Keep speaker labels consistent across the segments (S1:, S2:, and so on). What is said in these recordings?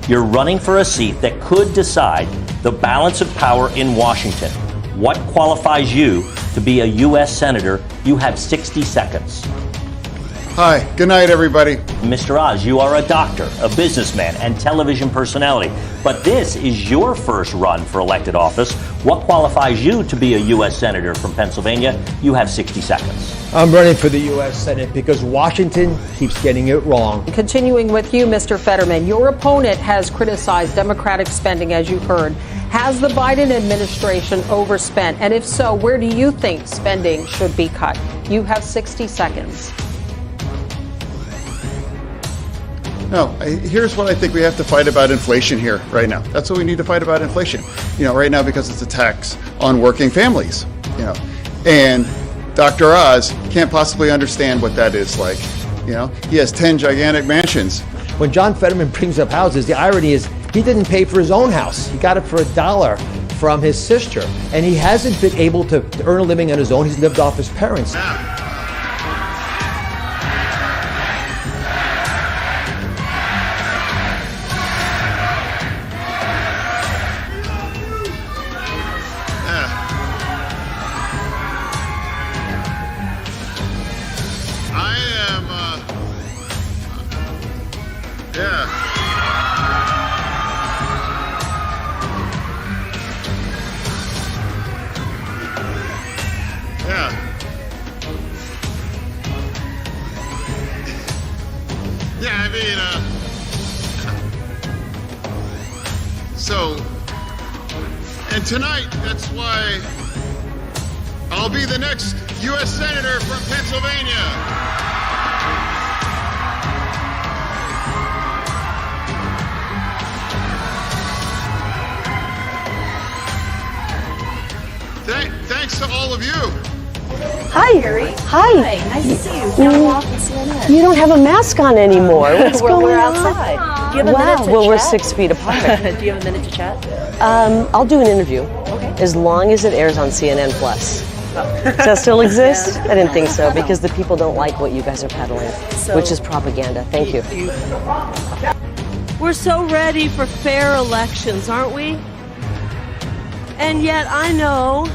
S1: You're running for a seat that could decide the balance of power in Washington. What qualifies you to be a U.S. Senator? You have 60 seconds.
S2: Hi, good night, everybody.
S1: Mr. Oz, you are a doctor, a businessman, and television personality. But this is your first run for elected office. What qualifies you to be a U.S. Senator from Pennsylvania? You have 60 seconds.
S3: I'm running for the U.S. Senate because Washington keeps getting it wrong.
S4: Continuing with you, Mr. Fetterman, your opponent has criticized Democratic spending, as you've heard. Has the Biden administration overspent? And if so, where do you think spending should be cut? You have 60 seconds.
S2: No, here's what I think we have to fight about inflation here right now. That's what we need to fight about inflation. Right now because it's a tax on working families, and Dr. Oz can't possibly understand what that is like. He has 10 gigantic mansions.
S3: When John Fetterman brings up houses, the irony is he didn't pay for his own house. He got it for $1 from his sister, and he hasn't been able to earn a living on his own. He's lived off his parents.
S2: And tonight, that's why I'll be the next U.S. Senator from Pennsylvania. Thanks to all of you.
S5: Hi. Harry. Hi.
S6: Nice to see you.
S5: You don't have a mask on anymore. What's going
S6: we're
S5: on?
S6: Outside. Do you have a minute to
S5: well,
S6: chat?
S5: we're 6 feet apart.
S6: Do you have a minute to chat?
S5: I'll do an interview.
S6: Okay.
S5: As long as it airs on CNN Plus. Does that still exist?
S6: Yeah.
S5: I didn't think so, because the people don't like what you guys are peddling, which is propaganda. Thank you.
S7: We're so ready for fair elections, aren't we? And yet I know,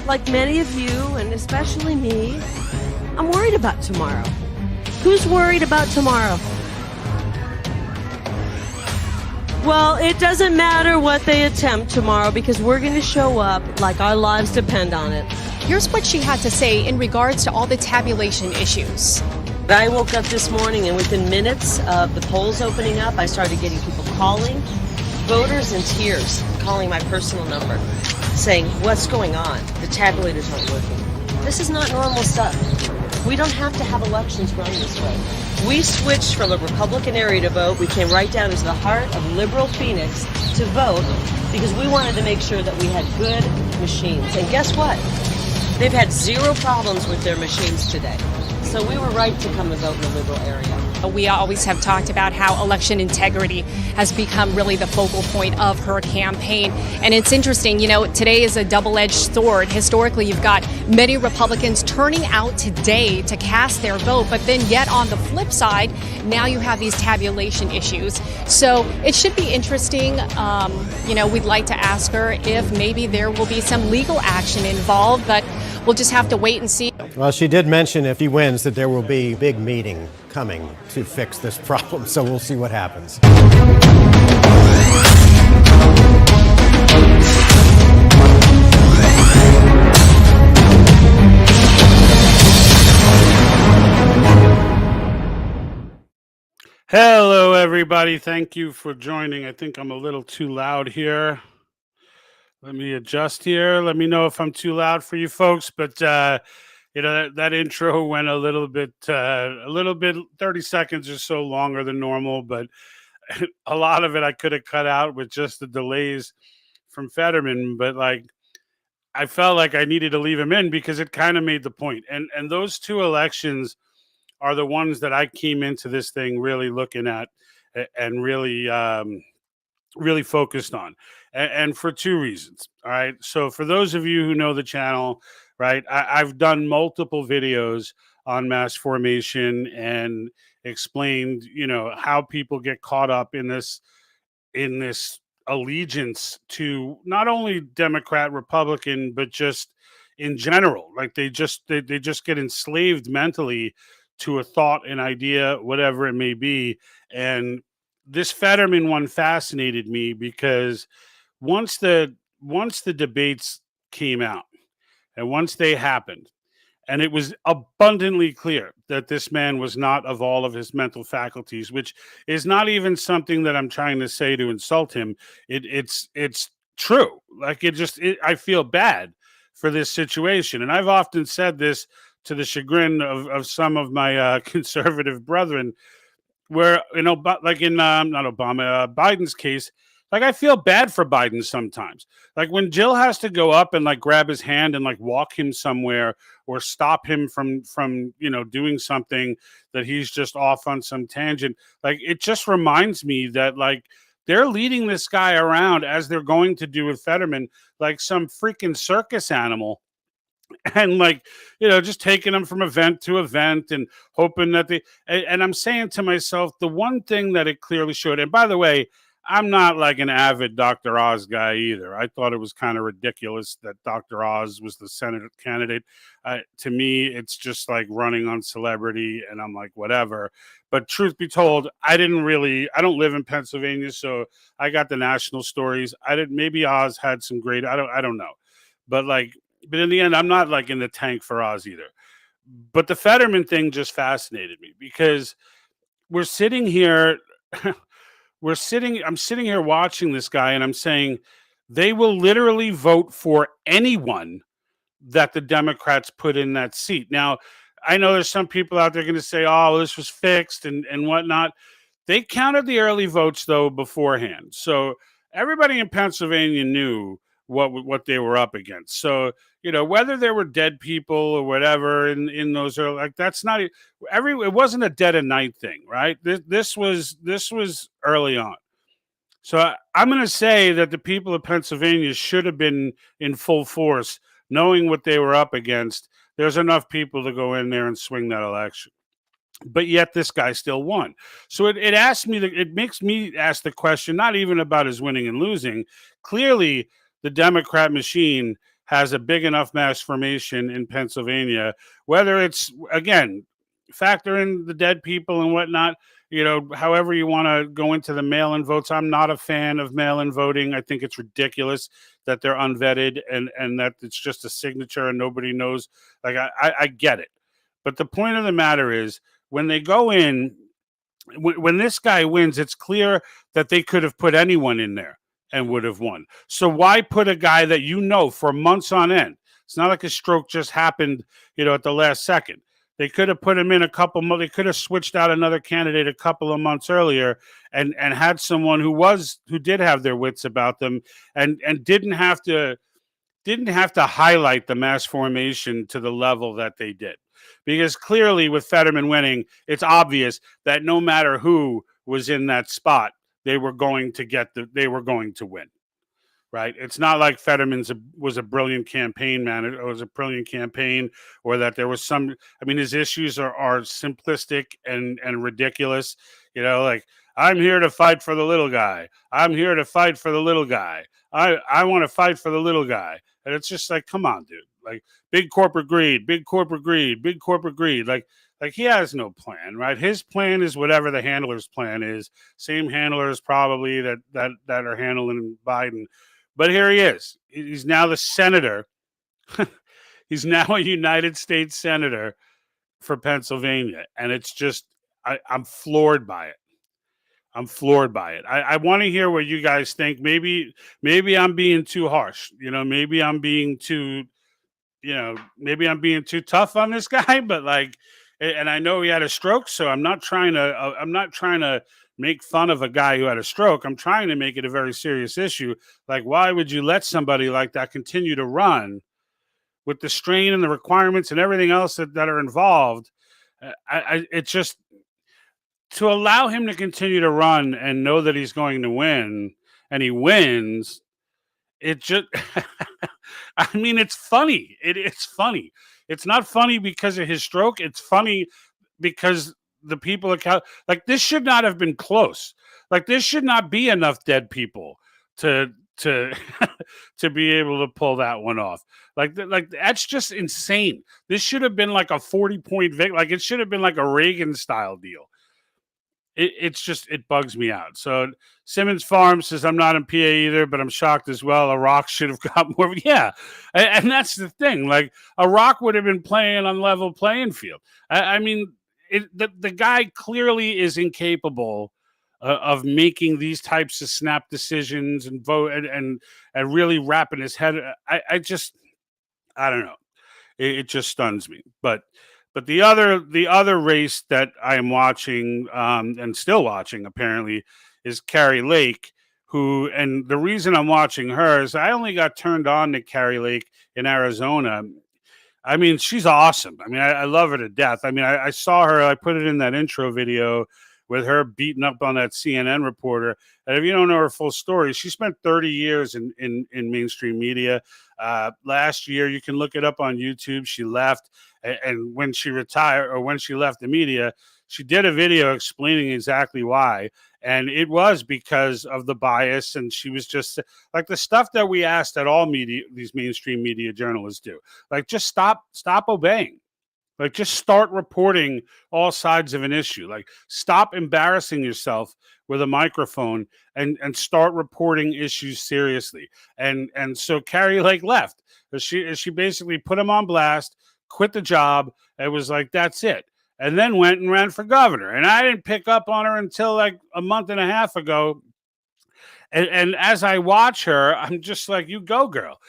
S7: like many of you, and especially me, I'm worried about tomorrow. Who's worried about tomorrow? Well, it doesn't matter what they attempt tomorrow, because we're going to show up like our lives depend on it.
S8: Here's what she had to say in regards to all the tabulation issues.
S7: I woke up this morning, and within minutes of the polls opening up, I started getting people calling, voters in tears, calling my personal number, saying, what's going on? The tabulators aren't working. This is not normal stuff. We don't have to have elections run this way. We switched from a Republican area to vote. We came right down into the heart of liberal Phoenix to vote because we wanted to make sure that we had good machines. And guess what? They've had zero problems with their machines today. So we were right to come and vote in the liberal area.
S8: We always have talked about how election integrity has become really the focal point of her campaign. And it's interesting, today is a double-edged sword. Historically, you've got many Republicans turning out today to cast their vote, but then yet on the flip side, now you have these tabulation issues. So it should be interesting. We'd like to ask her if maybe there will be some legal action involved, but we'll just have to wait and see.
S9: Well, she did mention if he wins that there will be a big meeting coming to fix this problem, so we'll see what happens.
S10: Hello, everybody. Thank you for joining. I think I'm a little too loud here. Let me adjust here. Let me know if I'm too loud for you folks. But, that intro went a little bit, 30 seconds or so longer than normal. But a lot of it I could have cut out with just the delays from Fetterman. But, I felt like I needed to leave him in because it kind of made the point. And those two elections are the ones that I came into this thing really looking at and really focused on. And for two reasons. All right. So for those of you who know the channel, right, I've done multiple videos on mass formation and explained, how people get caught up in this in this allegiance to not only Democrat, Republican, but just in general. Like they just get enslaved mentally to a thought, an idea, whatever it may be. And this Fetterman one fascinated me because once the once the debates came out and once they happened, and it was abundantly clear that this man was not of all of his mental faculties, which is not even something that I'm trying to say to insult him. It's true. Like I feel bad for this situation, and I've often said this to the chagrin of some of my conservative brethren, where but like in not Obama, Biden's case, like I feel bad for Biden sometimes. Like when Jill has to go up and like grab his hand and like walk him somewhere or stop him from doing something that he's just off on some tangent. Like it just reminds me that like they're leading this guy around as they're going to do with Fetterman, like some freaking circus animal, and like just taking them from event to event and hoping that and I'm saying to myself, the one thing that it clearly showed, and by the way, I'm not like an avid Dr. Oz guy either. I thought it was kind of ridiculous that Dr. Oz was the Senate candidate. To me, it's just like running on celebrity, and I'm like, whatever. But truth be told, I don't live in Pennsylvania, so I got the national stories. Maybe Oz had some great, I don't know. But in the end, I'm not like in the tank for Oz either. But the Fetterman thing just fascinated me because we're sitting here, I'm sitting here watching this guy, and I'm saying they will literally vote for anyone that the Democrats put in that seat. Now, I know there's some people out there going to say, oh, this was fixed and whatnot. They counted the early votes, though, beforehand. So everybody in Pennsylvania knew what they were up against. So, whether there were dead people or whatever in those early, like that's not it wasn't a dead of night thing, right? This was early on. So I'm going to say that the people of Pennsylvania should have been in full force, knowing what they were up against. There's enough people to go in there and swing that election. But yet this guy still won. So it makes me ask the question, not even about his winning and losing. Clearly, the Democrat machine has a big enough mass formation in Pennsylvania, whether it's, again, factor in the dead people and whatnot, however you want to go into the mail-in votes. I'm not a fan of mail-in voting. I think it's ridiculous that they're unvetted and that it's just a signature and nobody knows. Like, I get it. But the point of the matter is, when they go in, when this guy wins, it's clear that they could have put anyone in there and would have won. So why put a guy that for months on end? It's not like a stroke just happened, at the last second. They could have put him in they could have switched out another candidate a couple of months earlier and had someone who did have their wits about them and didn't have to highlight the mass formation to the level that they did. Because clearly with Fetterman winning, it's obvious that no matter who was in that spot, they were going to win. Right? It's not like Fetterman was a brilliant campaign man. It was a brilliant campaign, or that there was his issues are simplistic and ridiculous. Like, I'm here to fight for the little guy. I'm here to fight for the little guy. I want to fight for the little guy. And it's just like, come on, dude. Like, big corporate greed, big corporate greed, big corporate greed. Like he has no plan, right? His plan is whatever the handler's plan is. Same handlers probably that are handling Biden. But here he is. He's now the senator. He's now a United States senator for Pennsylvania. And it's just, I'm floored by it. I want to hear what you guys think. Maybe I'm being too harsh. Maybe I'm being too tough on this guy. But and I know he had a stroke, so I'm not trying to make fun of a guy who had a stroke. I'm trying to make it a very serious issue. Like, why would you let somebody like that continue to run with the strain and the requirements and everything else that are involved? It's just, to allow him to continue to run and know that he's going to win, and he wins, it just, it's funny. It's funny. It's not funny because of his stroke. It's funny because the people account, like, this should not have been close. Like there should not be enough dead people to to be able to pull that one off. Like that's just insane. This should have been like a 40-point victory. Like it should have been like a Reagan style deal. It's just, it bugs me out. So Simmons Farm says, I'm not in PA either, but I'm shocked as well. Iraq should have got more. Yeah. And that's the thing. Like Iraq would have been playing on level playing field. I mean, the guy clearly is incapable of making these types of snap decisions and vote and really wrapping his head. I don't know. It just stuns me. But the other race that I am watching and still watching apparently is Carrie Lake, who, and the reason I'm watching her is I only got turned on to Carrie Lake in Arizona. I mean, she's awesome. I mean, I love her to death. I mean, I saw her, I put it in that intro video with her beating up on that CNN reporter. And if you don't know her full story, she spent 30 years in mainstream media. Last year, you can look it up on YouTube. She left, and when she retired or when she left the media, she did a video explaining exactly why. And it was because of the bias. And she was just like the stuff that we asked that all media, these mainstream media journalists do, like just stop obeying. Like, just start reporting all sides of an issue. Like, stop embarrassing yourself with a microphone and start reporting issues seriously. And so Carrie Lake left. She basically put him on blast, quit the job, and was like, that's it. And then went and ran for governor. And I didn't pick up on her until like a month and a half ago. And as I watch her, I'm just like, you go, girl.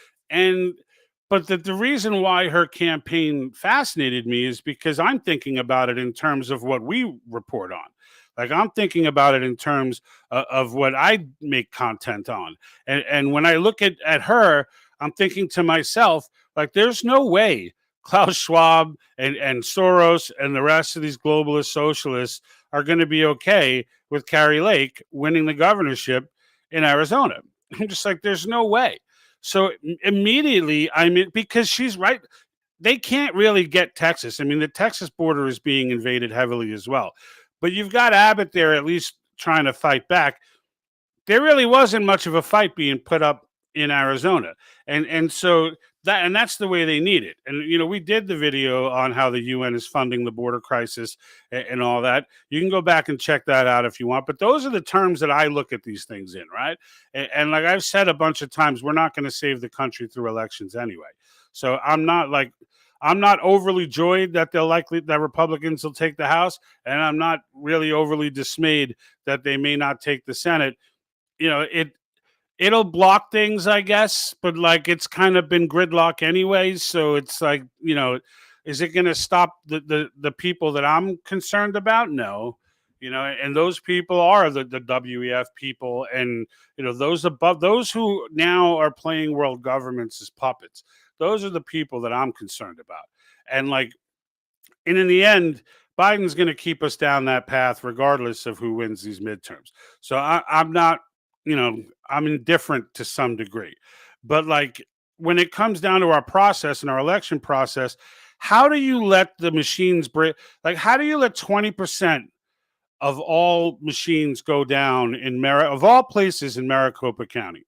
S10: But the reason why her campaign fascinated me is because I'm thinking about it in terms of what we report on. Like I'm thinking about it in terms of what I make content on. And when I look at her, I'm thinking to myself, like, there's no way Klaus Schwab and Soros and the rest of these globalist socialists are going to be okay with Carrie Lake winning the governorship in Arizona. I'm just like, there's no way. So immediately, I mean, because she's right, they can't really get Texas. I mean, the Texas border is being invaded heavily as well. But you've got Abbott there at least trying to fight back. There really wasn't much of a fight being put up in Arizona. And so that's the way they need it. And, you know, we did the video on how the UN is funding the border crisis and all that. You can go back and check that out if you want. But those are the terms that I look at these things in, right? And like I've said a bunch of times, we're not going to save the country through elections anyway. So I'm not overly joyed that that Republicans will take the House, and I'm not really overly dismayed that they may not take the Senate. You know, it'll block things, I guess, but like it's kind of been gridlock anyways. So it's like, you know, is it going to stop the people that I'm concerned about? No, you know, and those people are the WEF people, and you know, those above, those who now are playing world governments as puppets. Those are the people that I'm concerned about. And like, and in the end, Biden's going to keep us down that path regardless of who wins these midterms. So I'm not, you know, I'm indifferent to some degree. But like when it comes down to our process and our election process, how do you let the machines break? Like, how do you let 20% of all machines go down of all places in Maricopa County?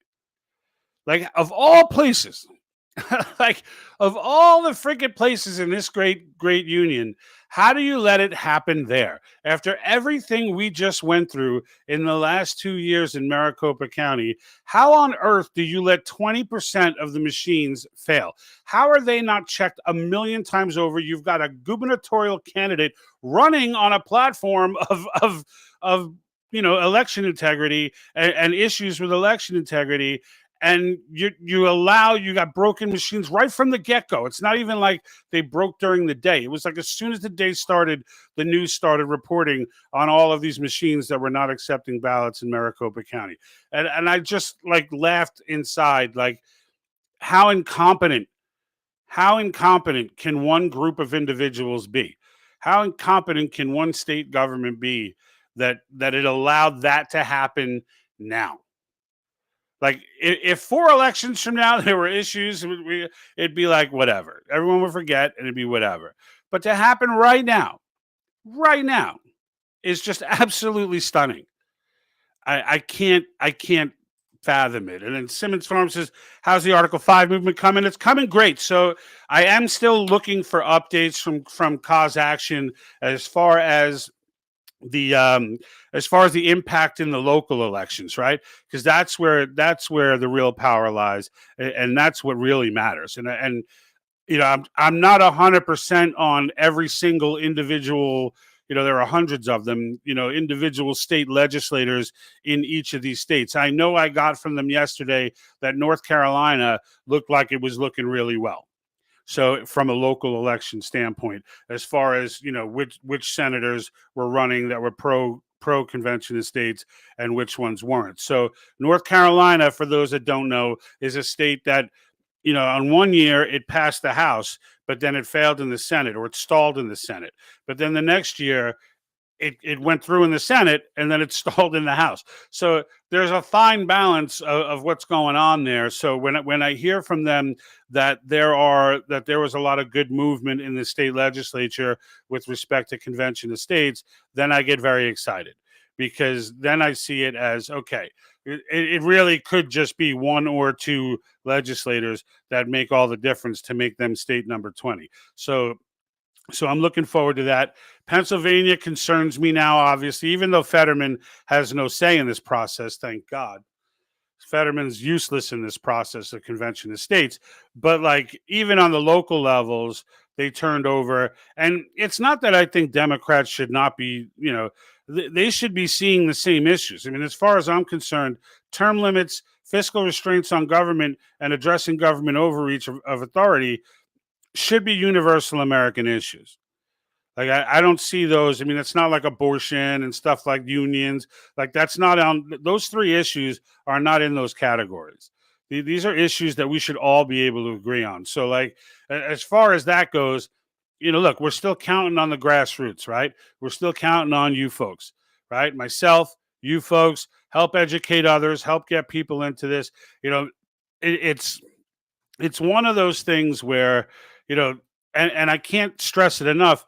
S10: Like, of all places, like of all the freaking places in this great union, how do you let it happen there after everything we just went through in the last 2 years in Maricopa County? How on earth do you let 20% of the machines fail? How are they not checked a million times over? You've got a gubernatorial candidate running on a platform of you know, election integrity and issues with election integrity. And you got broken machines right from the get-go. It's not even like they broke during the day. It was like as soon as the day started, the news started reporting on all of these machines that were not accepting ballots in Maricopa County. And I just like laughed inside, like how incompetent can one group of individuals be? How incompetent can one state government be that it allowed that to happen now? Like, if 4 elections from now there were issues, it'd be like, whatever. Everyone would forget, and it'd be whatever. But to happen right now, is just absolutely stunning. I can't fathom it. And then Simmons Farm says, "How's the Article 5 movement coming?" It's coming great. So I am still looking for updates from Cause Action as far as the impact in the local elections, right? Because that's where the real power lies, and that's what really matters. And I'm not 100% on every single individual. There are hundreds of them. Individual state legislators in each of these states. I know I got from them yesterday that North Carolina looked like it was looking really well. So from a local election standpoint, as far as which senators were running that were pro convention of states and which ones weren't. So North Carolina, for those that don't know, is a state that on one year it passed the House, but then it failed in the Senate, or it stalled in the Senate. But then the next year it went through in the Senate, and then it stalled in the House. So there's a fine balance of what's going on there. So when I hear from them that there was a lot of good movement in the state legislature with respect to convention of states, then I get very excited, because then I see it as, okay, it really could just be one or two legislators that make all the difference to make them state number 20. So I'm looking forward to that. Pennsylvania concerns me now, obviously, even though Fetterman has no say in this process, thank God. Fetterman's useless in this process of convention of states. But even on the local levels, they turned over. And it's not that I think Democrats should not be, they should be seeing the same issues. I mean, as far as I'm concerned, term limits, fiscal restraints on government, and addressing government overreach of authority should be universal American issues. I don't see those. I mean, it's not like abortion and stuff like unions. That's not on. Those three issues are not in those categories. These are issues that we should all be able to agree on. So, as far as that goes, look, we're still counting on the grassroots, right? We're still counting on you folks, right? Myself, you folks, help educate others, help get people into this. It's one of those things where, and I can't stress it enough.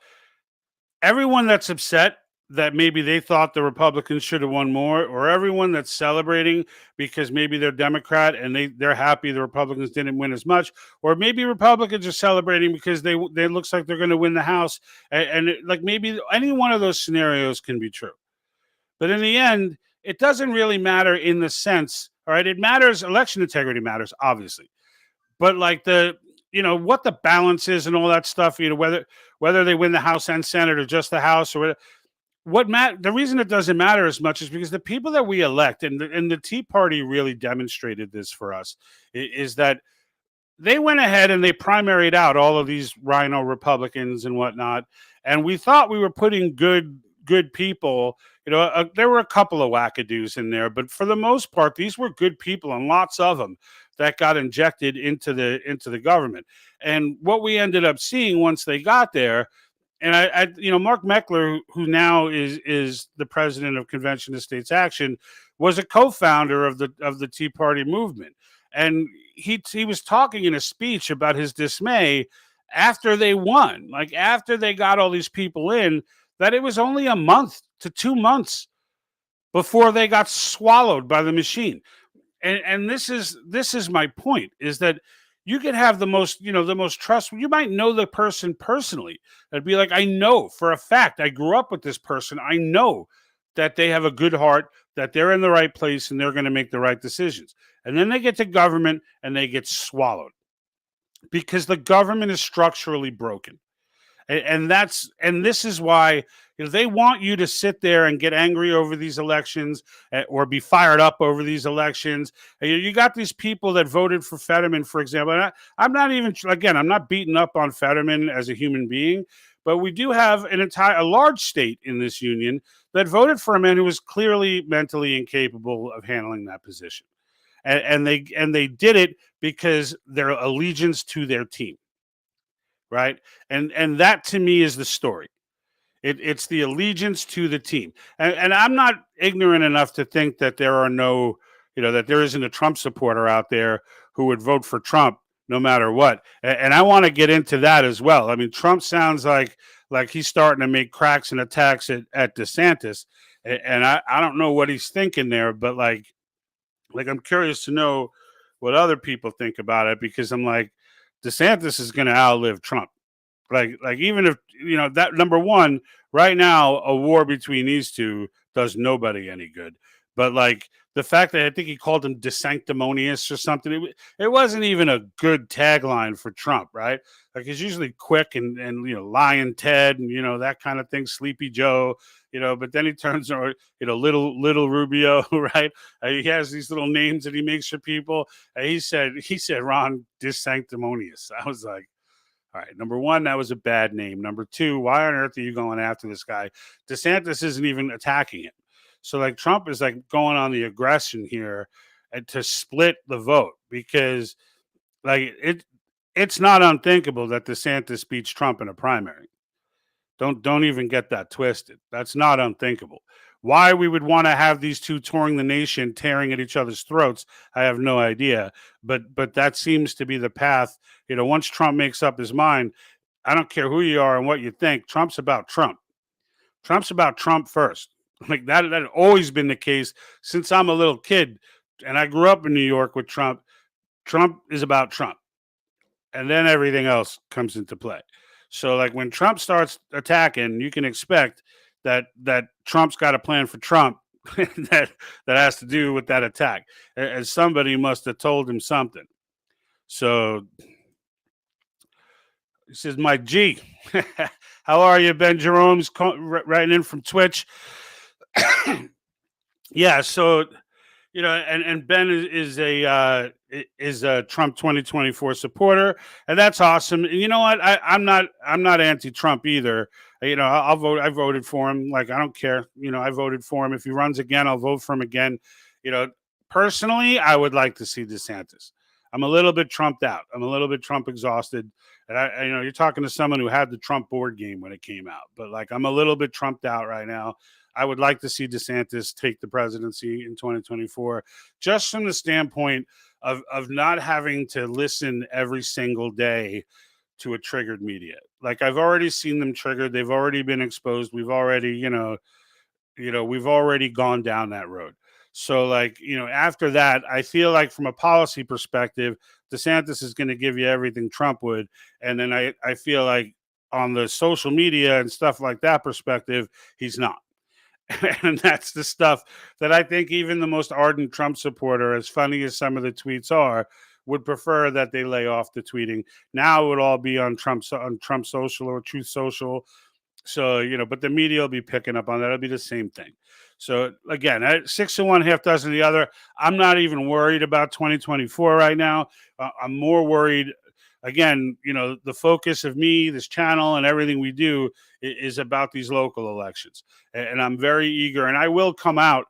S10: Everyone that's upset that maybe they thought the Republicans should have won more, or everyone that's celebrating because maybe they're Democrat and they're happy the Republicans didn't win as much, or maybe Republicans are celebrating because they looks like they're going to win the House, and maybe any one of those scenarios can be true. But in the end, it doesn't really matter in the sense, all right, it matters, election integrity matters, obviously. But what the balance is and all that stuff, whether they win the House and Senate or just the House, or the reason it doesn't matter as much is because the people that we elect, and the Tea Party really demonstrated this for us, is that they went ahead and they primaried out all of these rhino Republicans and whatnot, and we thought we were putting good people. There were a couple of wackadoos in there, but for the most part, these were good people, and lots of them that got injected into the government. And what we ended up seeing once they got there, and I Mark Meckler, who now is the president of Convention of States Action, was a co-founder of the Tea Party movement, and he was talking in a speech about his dismay after they won, after they got all these people in, that it was only a month to 2 months before they got swallowed by the machine. And this is my point, is that you could have the most trust. You might know the person personally. That'd be I know for a fact, I grew up with this person. I know that they have a good heart, that they're in the right place, and they're going to make the right decisions. And then they get to government and they get swallowed because the government is structurally broken. And this is why they want you to sit there and get angry over these elections, or be fired up over these elections. You got these people that voted for Fetterman, for example. And I'm not beating up on Fetterman as a human being, but we do have a large state in this union that voted for a man who was clearly mentally incapable of handling that position, and they did it because their allegiance to their team. Right. And that to me is the story. It's the allegiance to the team. And I'm not ignorant enough to think that that there isn't a Trump supporter out there who would vote for Trump no matter what. And I want to get into that as well. I mean, Trump sounds like he's starting to make cracks and attacks at DeSantis. And I want to get into that as well. I mean, Trump sounds like he's starting to make cracks and attacks at DeSantis. And I want to get into that as well. I mean, Trump sounds like he's starting to make cracks and attacks at DeSantis. And I want to get into that as well. I mean, Trump sounds like he's starting to make cracks and attacks at DeSantis. And I don't know what he's thinking there, but like I'm curious to know what other people think about it, because I'm like, DeSantis is going to outlive Trump. Like even if that, number one, right now a war between these two does nobody any good. But like the fact that I think he called him desanctimonious or something, it wasn't even a good tagline for Trump, right? Like he's usually quick and Lion Ted and that kind of thing, Sleepy Joe, but then he turns on little Rubio, right? He has these little names that he makes for people. He said Ron desanctimonious. I was like, all right, number one, that was a bad name. Number two, why on earth are you going after this guy? DeSantis isn't even attacking him. So like Trump is like going on the aggression here and to split the vote, because like it's not unthinkable that DeSantis beats Trump in a primary. Don't even get that twisted. That's not unthinkable. Why we would want to have these two touring the nation, tearing at each other's throats, I have no idea. But that seems to be the path. Once Trump makes up his mind, I don't care who you are and what you think. Trump's about Trump. Trump's about Trump first. Like that had always been the case since I'm a little kid, and I grew up in New York with Trump. Trump is about Trump, and then everything else comes into play. So like when Trump starts attacking, you can expect that Trump's got a plan for Trump that has to do with that attack. As somebody must have told him something. So he says, Mike G, how are you? Ben Jerome's writing in from Twitch. Yeah, so and Ben is a Trump 2024 supporter, and that's awesome. And you know what? I'm not anti-Trump either. I'll vote. I voted for him. Like I don't care. I voted for him. If he runs again, I'll vote for him again. Personally, I would like to see DeSantis. I'm a little bit Trumped out. I'm a little bit Trump exhausted. And you're talking to someone who had the Trump board game when it came out, but like I'm a little bit Trumped out right now. I would like to see DeSantis take the presidency in 2024, just from the standpoint of not having to listen every single day to a triggered media. Like I've already seen them triggered. They've already been exposed. We've already, we've already gone down that road. So like, after that, I feel like from a policy perspective, DeSantis is going to give you everything Trump would. And then I feel like on the social media and stuff like that perspective, he's not. And that's the stuff that I think even the most ardent Trump supporter, as funny as some of the tweets are, would prefer that they lay off the tweeting. Now it would all be on Trump Social or Truth Social. So, but the media will be picking up on that. It'll be the same thing. So again, 6 of one, half dozen of the other. I'm not even worried about 2024 right now. I'm more worried. Again, the focus of me, this channel, and everything we do is about these local elections. And I'm very eager, and I will come out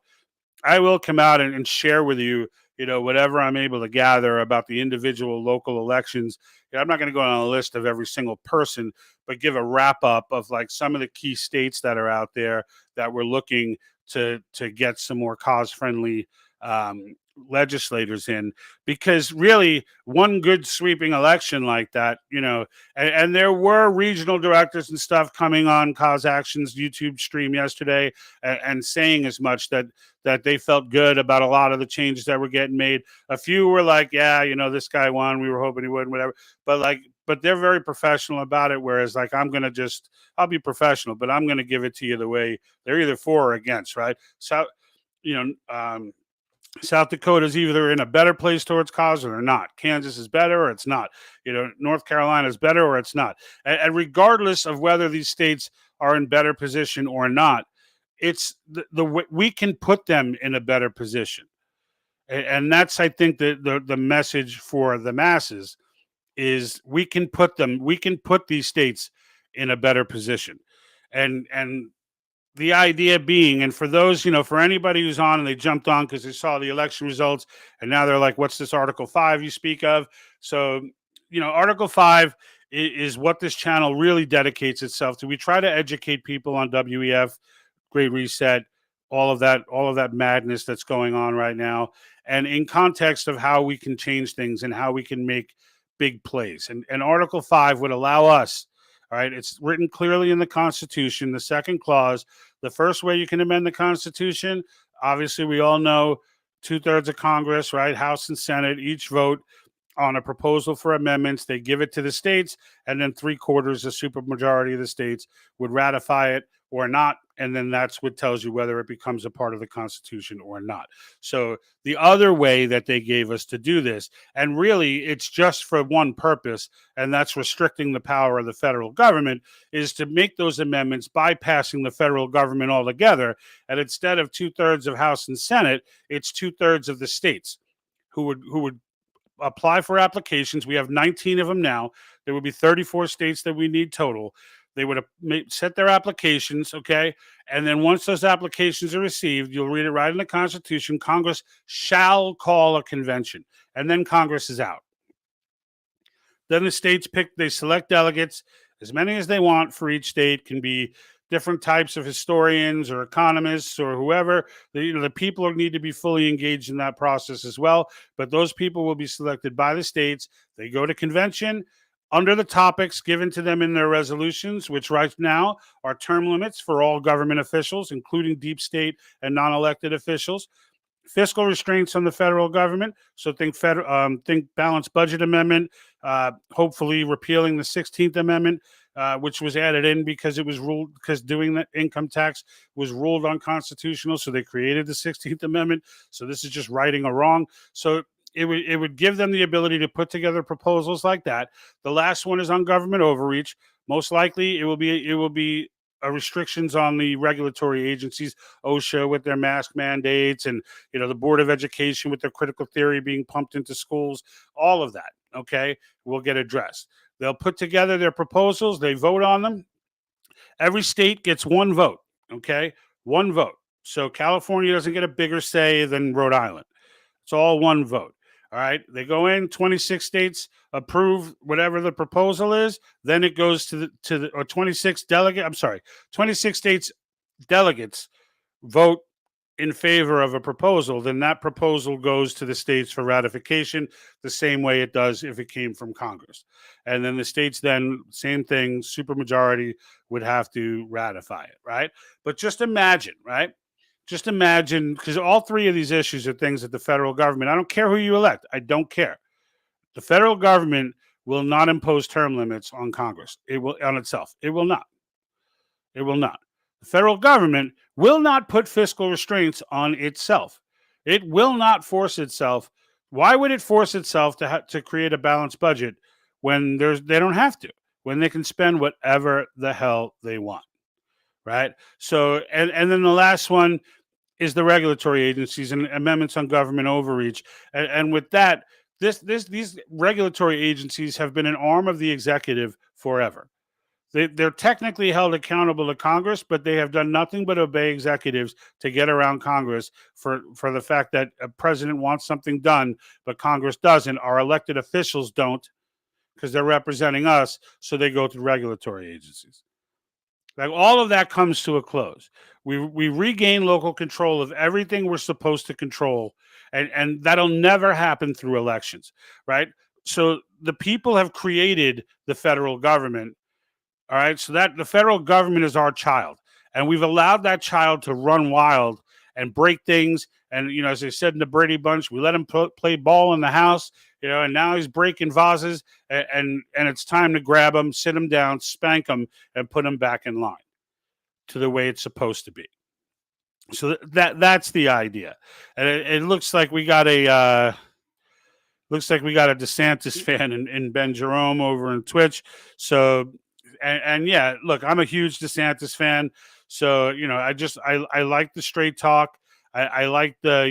S10: and share with you, whatever I'm able to gather about the individual local elections. I'm not going to go on a list of every single person, but give a wrap up of like some of the key states that are out there that we're looking to get some more cause friendly legislators in, because really one good sweeping election like that, and there were regional directors and stuff coming on Cause Action's YouTube stream yesterday and saying as much that they felt good about a lot of the changes that were getting made. A few were like, yeah, this guy won, we were hoping he would, whatever. But they're very professional about it. Whereas like, I'll be professional, but I'm going to give it to you the way they're either for or against, right? So, South Dakota's either in a better place towards cause or they're not. Kansas is better or it's not. North Carolina is better or it's not. And regardless of whether these states are in better position or not, it's we can put them in a better position. And that's, I think, the message for the masses is we can put these states in a better position. And the idea being, and for those, for anybody who's on and they jumped on because they saw the election results and now they're like, what's this Article 5 you speak of? So, Article 5 is what this channel really dedicates itself to. We try to educate people on WEF, Great Reset, all of that madness that's going on right now, and in context of how we can change things and how we can make big plays. And Article 5 would allow us, All right. It's written clearly in the Constitution, the second clause. The first way you can amend the Constitution, obviously, we all know 2/3 of Congress, right? House and Senate, each vote on a proposal for amendments. They give it to the states, and then 3/4, a supermajority of the states, would ratify it or not. And then that's what tells you whether it becomes a part of the Constitution or not. So the other way that they gave us to do this, and really it's just for one purpose, and that's restricting the power of the federal government, is to make those amendments bypassing the federal government altogether. And instead of 2/3 of House and Senate, it's 2/3 of the states who would apply for applications. We have 19 of them now. There would be 34 states that we need total. They would set their applications, okay? And then once those applications are received, you'll read it right in the Constitution, Congress shall call a convention. And then Congress is out. Then the states they select delegates, as many as they want for each state. Can be different types of historians or economists or whoever. The people need to be fully engaged in that process as well. But those people will be selected by the states. They go to convention under the topics given to them in their resolutions, which right now are term limits for all government officials, including deep state and non-elected officials. Fiscal restraints on the federal government. So think balanced budget amendment, hopefully repealing the 16th Amendment, which was added in because it was ruled, because doing the income tax was ruled unconstitutional. So they created the 16th Amendment. So this is just righting a wrong. So it would give them the ability to put together proposals like that. The last one is on government overreach. Most likely it will be restrictions on the regulatory agencies, OSHA with their mask mandates, and the Board of Education with their critical theory being pumped into schools. All of that, okay, will get addressed. They'll put together their proposals. They vote on them. Every state gets one vote, okay, one vote. So California doesn't get a bigger say than Rhode Island. It's all one vote. All right, they go in, 26 states approve whatever the proposal is. Then it goes to the 26 states delegates vote in favor of a proposal. Then that proposal goes to the states for ratification, the same way it does if it came from Congress. And then the states then, same thing, supermajority would have to ratify it, right? But just imagine, right? Just imagine, because all three of these issues are things that the federal government, I don't care who you elect, I don't care. The federal government will not impose term limits on Congress. It will on itself. It will not. It will not. The federal government will not put fiscal restraints on itself. It will not force itself. Why would it force itself to create a balanced budget when they don't have to, when they can spend whatever the hell they want, right? So, and then the last one is the regulatory agencies and amendments on government overreach. And with that, these regulatory agencies have been an arm of the executive forever. They're technically held accountable to Congress, but they have done nothing but obey executives to get around Congress for the fact that a president wants something done, but Congress doesn't. Our elected officials don't, because they're representing us, so they go through regulatory agencies. Like, all of that comes to a close. We regain local control of everything we're supposed to control, and that'll never happen through elections, right? So the people have created the federal government, all right? So that the federal government is our child, and we've allowed that child to run wild and break things. And, as I said in the Brady Bunch, we let him play ball in the house, and now he's breaking vases, and it's time to grab him, sit him down, spank him, and put him back in line to the way it's supposed to be. So that's the idea. And it looks like we got a DeSantis fan in Ben Jerome over on Twitch. So, and yeah, look, I'm a huge DeSantis fan. So, I like the straight talk. I like the,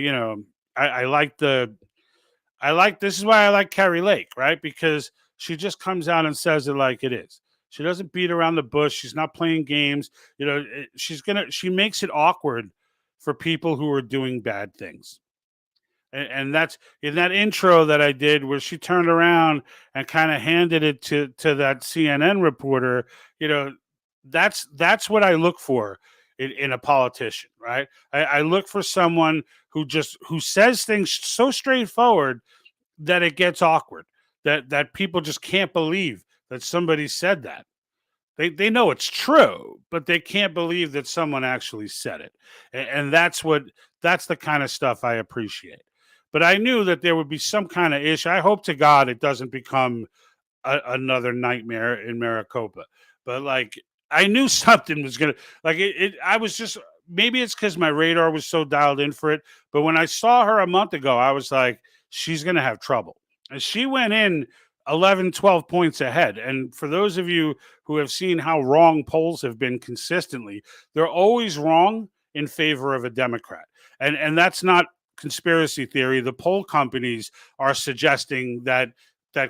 S10: this is why I like Carrie Lake, right? Because she just comes out and says it like it is. She doesn't beat around the bush. She's not playing games. She makes it awkward for people who are doing bad things. And that's in that intro that I did where she turned around and kind of handed it to that CNN reporter. That's what I look for in a politician, right? I look for someone who says things so straightforward that it gets awkward, that people just can't believe that somebody said that. They know it's true, but they can't believe that someone actually said it. And that's the kind of stuff I appreciate. But I knew that there would be some kind of issue. I hope to God it doesn't become another nightmare in Maricopa. But like I knew something was gonna like it. I was just maybe it's because my radar was so dialed in for it. But when I saw her a month ago, I was like, she's gonna have trouble. And she went in 11, 12 points ahead. And for those of you who have seen how wrong polls have been consistently, they're always wrong in favor of a Democrat. And that's not conspiracy theory. The poll companies are suggesting that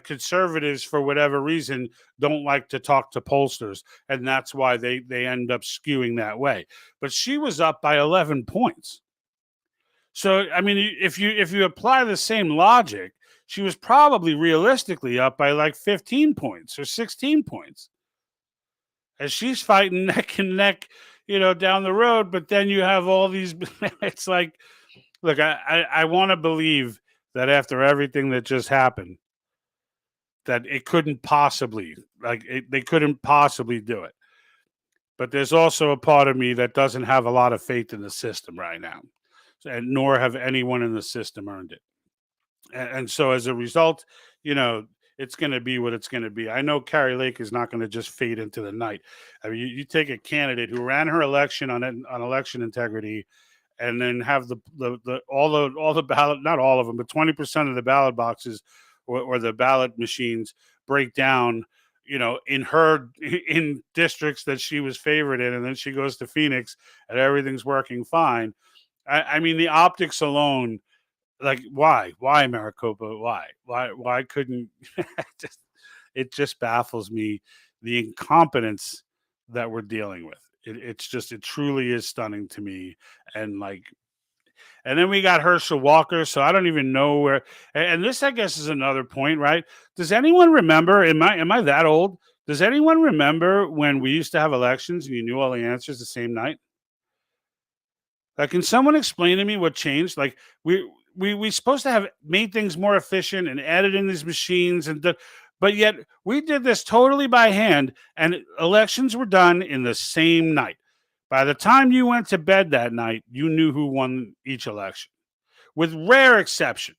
S10: conservatives, for whatever reason, don't like to talk to pollsters, and that's why they end up skewing that way. But she was up by 11 points. So I mean, if you apply the same logic, she was probably realistically up by like 15 points or 16 points. As she's fighting neck and neck, down the road, but then you have all these it's like, look, I want to believe that after everything that just happened, that it couldn't possibly, they couldn't possibly do it. But there's also a part of me that doesn't have a lot of faith in the system right now, and nor have anyone in the system earned it. And so as a result, it's going to be what it's going to be. I know Carrie Lake is not going to just fade into the night. I mean, you take a candidate who ran her election on election integrity, and then have all the ballot, not all of them, but 20% of the ballot boxes or the ballot machines break down, in districts that she was favored in, and then she goes to Phoenix and everything's working fine. I mean, the optics alone, like why Maricopa? Why couldn't it just baffles me, the incompetence that we're dealing with. It truly is stunning to me. And then we got Herschel Walker. So I don't even know where. And this, I guess, is another point, right? Does anyone remember? Am I that old? Does anyone remember when we used to have elections and you knew all the answers the same night? Like, can someone explain to me what changed? Like, we supposed to have made things more efficient and added in these machines but yet we did this totally by hand, and elections were done in the same night. By the time you went to bed that night, you knew who won each election, with rare exception.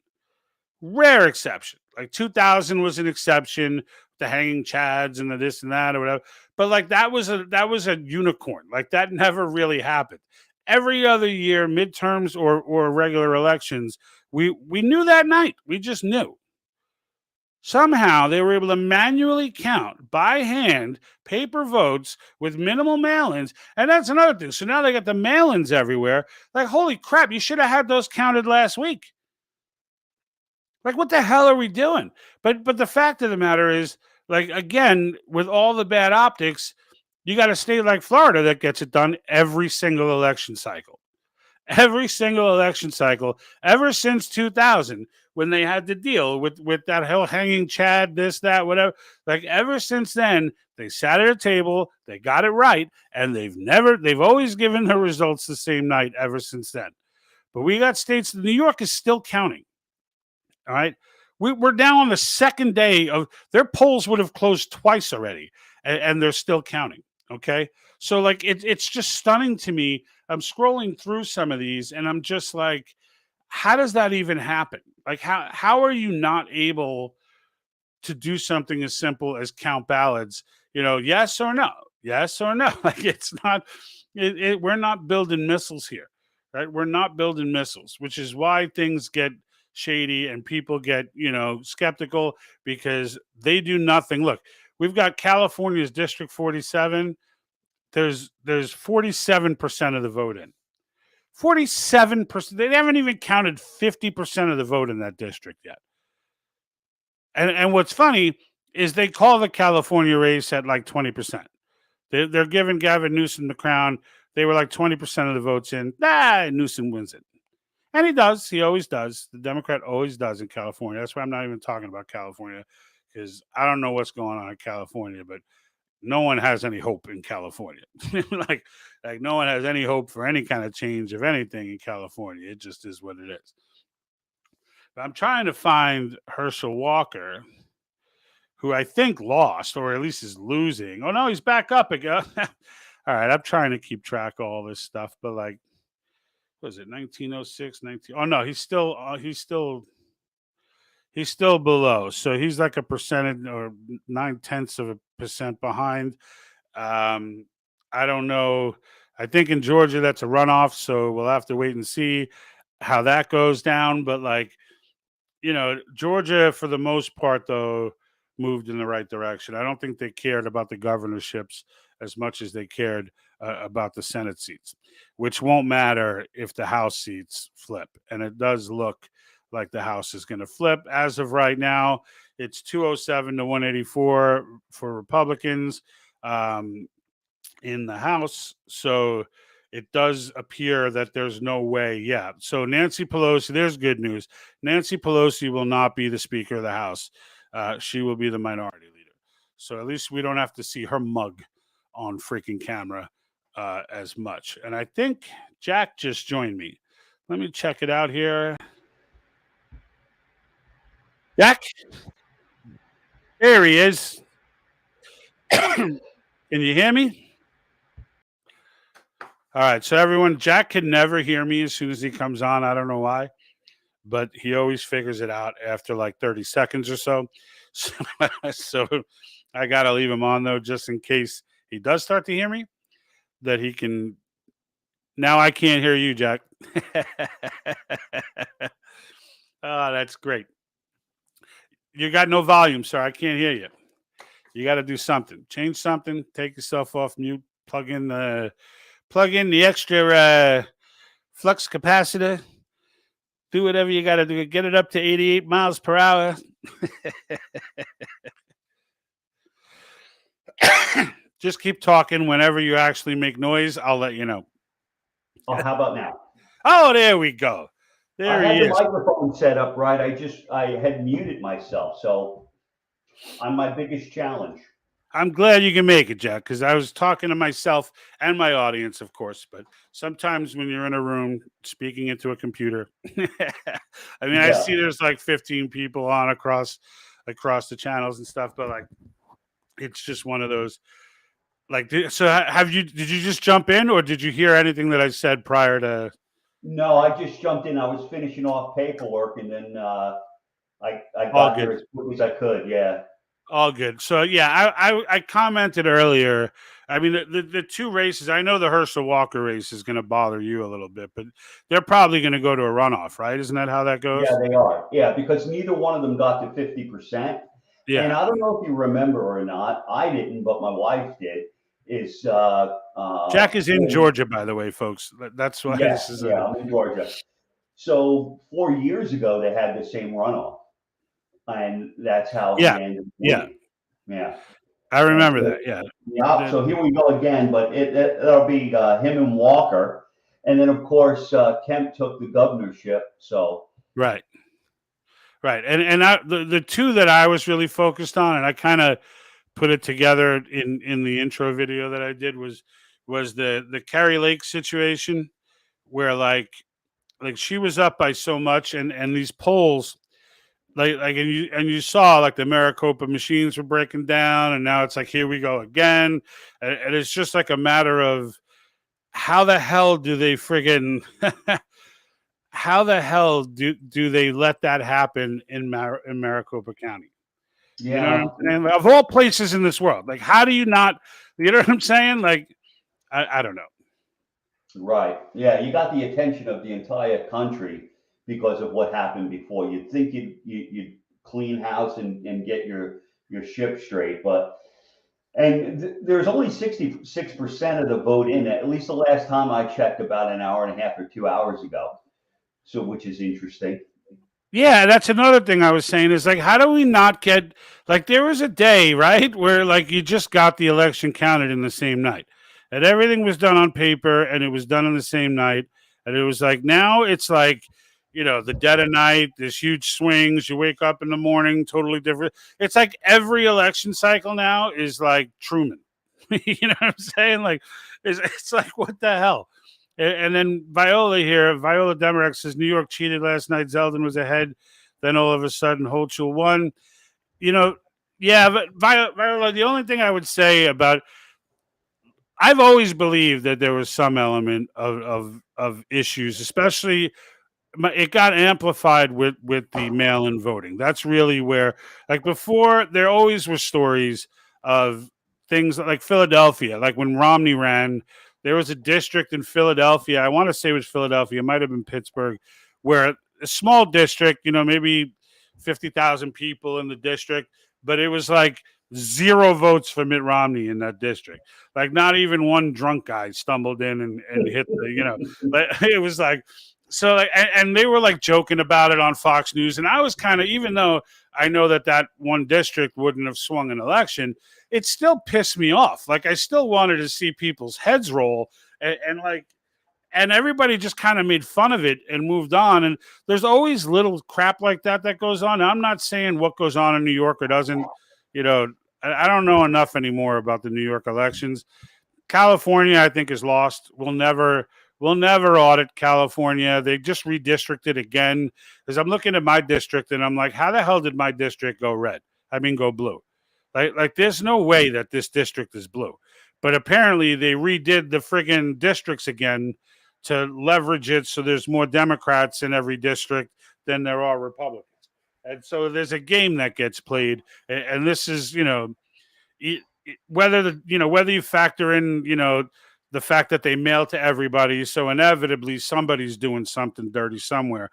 S10: Like 2000 was an exception, the hanging chads and the this and that or whatever. But like that was a unicorn. Like that never really happened. Every other year, midterms or regular elections, we knew that night. We just knew. Somehow they were able to manually count by hand paper votes with minimal mail-ins. And that's another thing. So now they got the mail-ins everywhere. Like, holy crap, you should have had those counted last week. Like, what the hell are we doing? But the fact of the matter is, like, again, with all the bad optics, you got a state like Florida that gets it done every single election cycle. Every single election cycle, ever since 2000, when they had to deal with that whole hanging chad, this, that, whatever. Like, ever since then, they sat at a table, they got it right, and they've always given the results the same night ever since then. But we got states, New York is still counting. All right. We're now on the second day of their polls would have closed twice already, and they're still counting. Okay. So like it's just stunning to me. I'm scrolling through some of these and I'm just like, how does that even happen? Like how are you not able to do something as simple as count ballots? Yes or no? Yes or no? Like it's not we're not building missiles here, right? We're not building missiles, which is why things get shady and people get, skeptical because they do nothing. Look, we've got California's District 47. There's 47% of the vote in. 47%. They haven't even counted 50% of the vote in that district yet. And what's funny is they call the California race at like 20%. They're giving Gavin Newsom the crown. They were like 20% of the votes in. Newsom wins it. And he does. He always does. The Democrat always does in California. That's why I'm not even talking about California, because I don't know what's going on in California, but no one has any hope in California. like no one has any hope for any kind of change of anything in California. It just is what it is. But I'm trying to find Herschel Walker, who I think lost, or at least is losing. Oh no, he's back up again. All right, I'm trying to keep track of all this stuff, but like, what was it 1906, 19? Oh no, he's still below. So he's like a percentage or 0.9% behind. I don't know. I think in Georgia that's a runoff, so we'll have to wait and see how that goes down. But like, Georgia for the most part though moved in the right direction. I don't think they cared about the governorships as much as they cared about the Senate seats, which won't matter if the House seats flip. And it does look like the House is going to flip. As of right now, it's 207 to 184 for Republicans in the House. So it does appear that there's no way yet. So Nancy Pelosi, there's good news. Nancy Pelosi will not be the Speaker of the House. She will be the minority leader. So at least we don't have to see her mug on freaking camera as much. And I think Jack just joined me. Let me check it out here. Jack? There he is. Can you hear me? All right. So everyone, Jack can never hear me as soon as he comes on. I don't know why, but he always figures it out after like 30 seconds or so. So I got to leave him on though, just in case he does start to hear me, that he can. Now I can't hear you, Jack. Oh, that's great. You got no volume, sir. I can't hear you. You got to do something. Change something. Take yourself off mute. Plug in the extra flux capacitor. Do whatever you got to do. Get it up to 88 miles per hour. Just keep talking. Whenever you actually make noise, I'll let you know.
S11: Oh, how about now?
S10: Oh, there we go. There
S11: I had
S10: he
S11: the
S10: is.
S11: microphone set up right. I had muted myself, so I'm my biggest challenge.
S10: I'm glad you can make it, Jack, because I was talking to myself and my audience, of course. But sometimes when you're in a room speaking into a computer, I mean, I see there's like 15 people on across the channels and stuff, but like, it's just one of those. Like, so did you just jump in, or did you hear anything that I said prior to?
S11: No, I just jumped in. I was finishing off paperwork, and then I
S10: All
S11: got
S10: good.
S11: there as quick as I could. Yeah.
S10: All good. So yeah, I commented earlier. I mean, the two races. I know the Herschel Walker race is going to bother you a little bit, but they're probably going to go to a runoff, right? Isn't that how that goes?
S11: Yeah, they are. Yeah, because neither one of them got to 50%.
S10: Yeah.
S11: And I don't know if you remember or not. I didn't, but my wife did. Is
S10: Jack is in Georgia, by the way, folks. That's why this is.
S11: Yeah, I'm in Georgia. So 4 years ago, they had the same runoff, and that's how he ended up winning. Yeah.
S10: I remember that. Yeah.
S11: Yeah. So here we go again, but that'll be him and Walker, and then of course Kemp took the governorship. So
S10: right. And the two that I was really focused on, and I kind of put it together in the intro video that I did was the Carrie Lake situation, where like she was up by so much, and these polls and you saw like the Maricopa machines were breaking down, and now it's like here we go again, and it's just like a matter of how the hell do they friggin' how the hell do they let that happen in Maricopa County?
S11: yeah,
S10: you know what I'm saying? Of all places in this world, like how do you not? You know what I'm saying? Like I don't know.
S11: Right. Yeah, you got the attention of the entire country because of what happened before. You'd think you'd clean house and get your ship straight, but there's only 66% of the vote in it. At least the last time I checked, about an hour and a half or 2 hours ago. So, which is interesting.
S10: Yeah, that's another thing I was saying is like, how do we not get like there was a day, right, where like you just got the election counted in the same night, and everything was done on paper, and it was done in the same night, and it was like now it's like, the dead of night, there's huge swings. You wake up in the morning, totally different. It's like every election cycle now is like Truman. You know what I'm saying? Like, it's like what the hell. And then Viola Demarek says New York cheated last night. Zeldin was ahead. Then all of a sudden, Hochul won. Yeah, but Viola, the only thing I would say about I've always believed that there was some element of issues, especially it got amplified with the mail-in voting. That's really where, like before, there always were stories of things like Philadelphia. Like when Romney ran, there was a district in Philadelphia. I want to say it was Philadelphia. It might have been Pittsburgh, where a small district, maybe 50,000 people in the district, but it was like zero votes for Mitt Romney in that district. Like not even one drunk guy stumbled in and hit like, it was like, so like, and they were like joking about it on Fox News, and I was kind of, even though I know that one district wouldn't have swung an election, it still pissed me off. Like I still wanted to see people's heads roll, and everybody just kind of made fun of it and moved on. And there's always little crap like that goes on. Now, I'm not saying what goes on in New York or doesn't. I don't know enough anymore about the New York elections. California, I think, is lost. We'll never audit California. They just redistricted again, because I'm looking at my district and I'm like, how the hell did my district go red? I mean, go blue. Like there's no way that this district is blue. But apparently they redid the friggin' districts again to leverage it so there's more Democrats in every district than there are Republicans. And so there's a game that gets played. And this is, whether you factor in, the fact that they mail to everybody, so inevitably somebody's doing something dirty somewhere.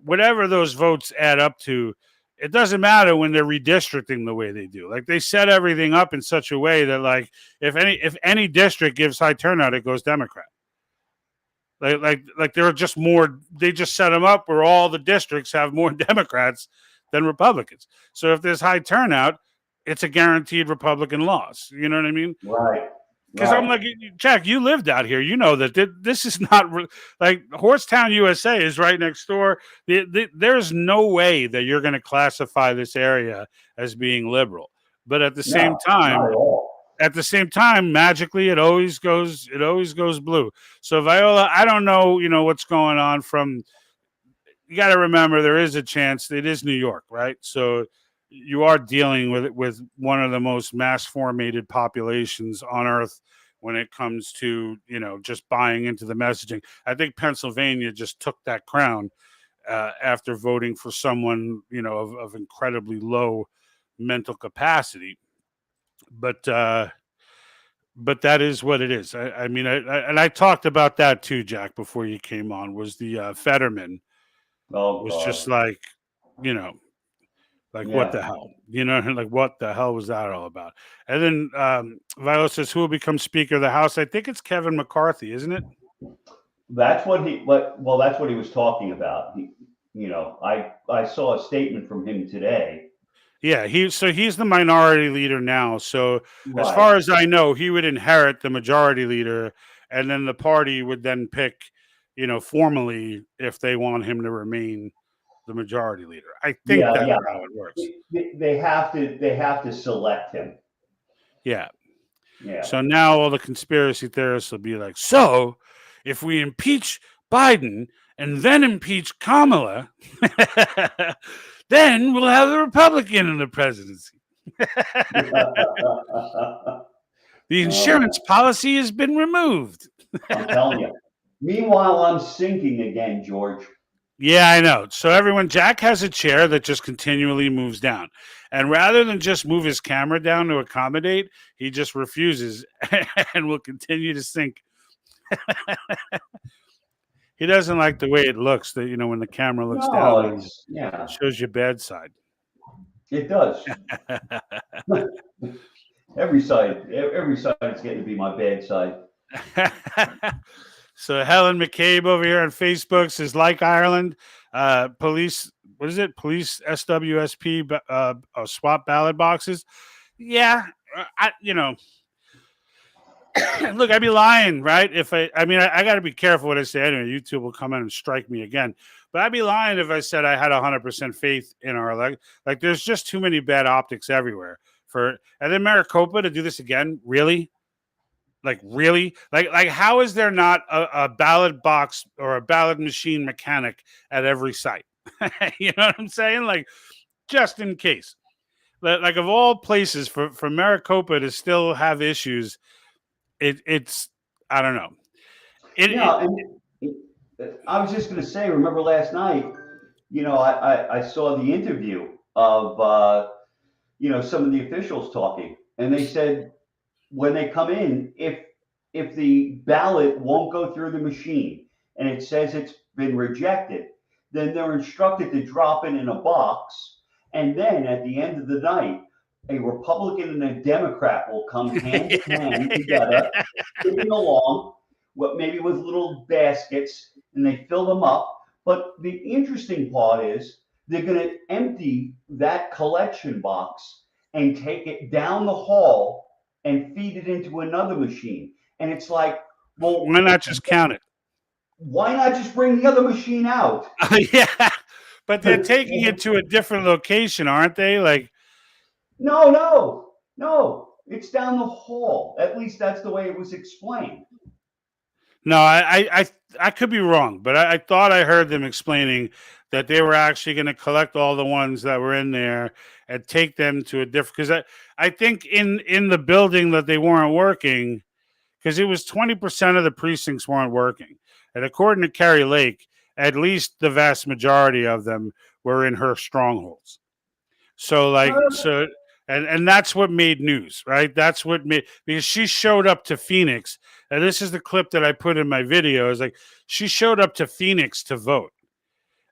S10: Whatever those votes add up to, it doesn't matter when they're redistricting the way they do. Like they set everything up in such a way that, like, if any district gives high turnout, it goes Democrat. Like there are just more. They just set them up where all the districts have more Democrats than Republicans. So if there's high turnout, it's a guaranteed Republican loss. You know what I mean?
S11: Right.
S10: Because I'm like, Jack, you lived out here. You know that this is not like Horstown, USA is right next door. There's no way that you're going to classify this area as being liberal. But at the same time, magically, it always goes blue. So Viola, I don't know, what's going on you got to remember there is a chance it is New York, right? So you are dealing with one of the most mass formated populations on earth when it comes to, just buying into the messaging. I think Pennsylvania just took that crown after voting for someone, of incredibly low mental capacity. But that is what it is. I mean, I talked about that too, Jack, before you came on, was the Fetterman was just like, what the hell? Like what the hell was that all about? And then Viola says, who will become Speaker of the House? I think it's Kevin McCarthy, isn't it?
S11: That's what he was talking about. I saw a statement from him today.
S10: Yeah, he's the minority leader now. So as far as I know, he would inherit the majority leader, and then the party would then pick, formally, if they want him to remain the majority leader. I think that's how it works.
S11: They have to select him.
S10: Yeah.
S11: Yeah.
S10: So now all the conspiracy theorists will be like, so if we impeach Biden and then impeach Kamala, then we'll have a Republican in the presidency. The insurance policy has been removed.
S11: I'm telling you. Meanwhile, I'm sinking again, George.
S10: Yeah, I know. So Jack has a chair that just continually moves down. And rather than just move his camera down to accommodate, he just refuses and will continue to sink. He doesn't like the way it looks, that when the camera looks down, it shows your bad side.
S11: It does. Every side is getting to be my bad side.
S10: So Helen McCabe over here on Facebook says, like Ireland, police, what is it? Police SWSP swap ballot boxes. Yeah, look, I'd be lying, right? If I got to be careful what I say anyway. YouTube will come in and strike me again. But I'd be lying if I said I had 100% faith in our elect. Like, there's just too many bad optics everywhere. And then Maricopa to do this again, really? Like, really? Like, how is there not a ballot box or a ballot machine mechanic at every site? You know what I'm saying? Like, just in case. like of all places for Maricopa to still have issues, it's I don't know.
S11: Yeah, and I was just going to say, remember last night, I saw the interview of, some of the officials talking, and they said when they come in, if the ballot won't go through the machine and it says it's been rejected, then they're instructed to drop it in a box, and then at the end of the night, a Republican and a Democrat will come hand in hand together, skipping along, maybe with little baskets, and they fill them up. But the interesting part is they're going to empty that collection box and take it down the hall and feed it into another machine. And it's like, well,
S10: why not just count it?
S11: Why not just bring the other machine out?
S10: Yeah, but they're taking it to a different location, aren't they? Like,
S11: no, it's down the hall. At least that's the way it was explained.
S10: no, I could be wrong, but I thought I heard them explaining that they were actually going to collect all the ones that were in there and take them to a different. Because I think in the building that they weren't working, because it was 20% of the precincts weren't working, and according to Carrie Lake, at least the vast majority of them were in her strongholds. So and that's what made news, right? That's what made, because she showed up to Phoenix, and this is the clip that I put in my video. Is like she showed up to Phoenix to vote,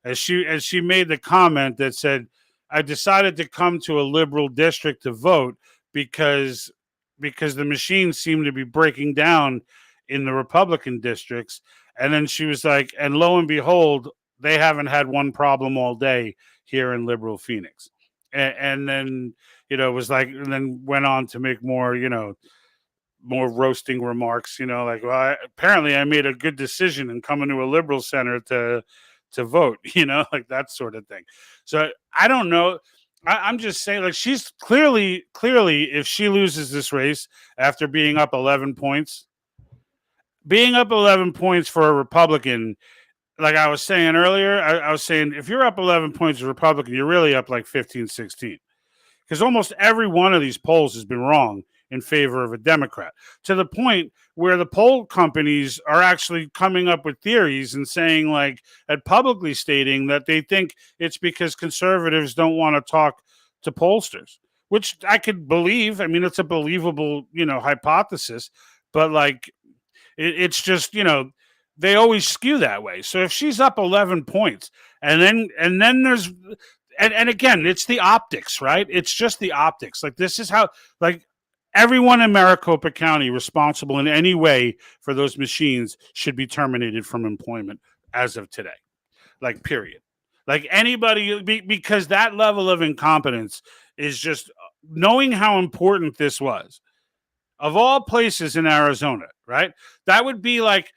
S10: as she made the comment that said, "I decided to come to a liberal district to vote because the machines seem to be breaking down in the Republican districts." And then she was like, "And lo and behold, they haven't had one problem all day here in liberal Phoenix." And then was like, and then went on to make more more roasting remarks, like, well, apparently I made a good decision in coming to a liberal center to vote, like that sort of thing. So I don't know. I'm just saying, like, she's clearly, if she loses this race after being up 11 points for a Republican, like I was saying earlier, I was saying, if you're up 11 points as a Republican, you're really up like 15, 16. Because almost every one of these polls has been wrong in favor of a Democrat, to the point where the poll companies are actually coming up with theories and saying, like, and publicly stating that they think it's because conservatives don't want to talk to pollsters, which I could believe. I mean, it's a believable, hypothesis, but like, it's just, they always skew that way. So if she's up 11 points and then there's, and again, it's the optics, right? It's just the optics. Like, this is how, like, everyone in Maricopa County responsible in any way for those machines should be terminated from employment as of today. Like, period. Like, anybody, because that level of incompetence is just, knowing how important this was, of all places in Arizona, right? That would be like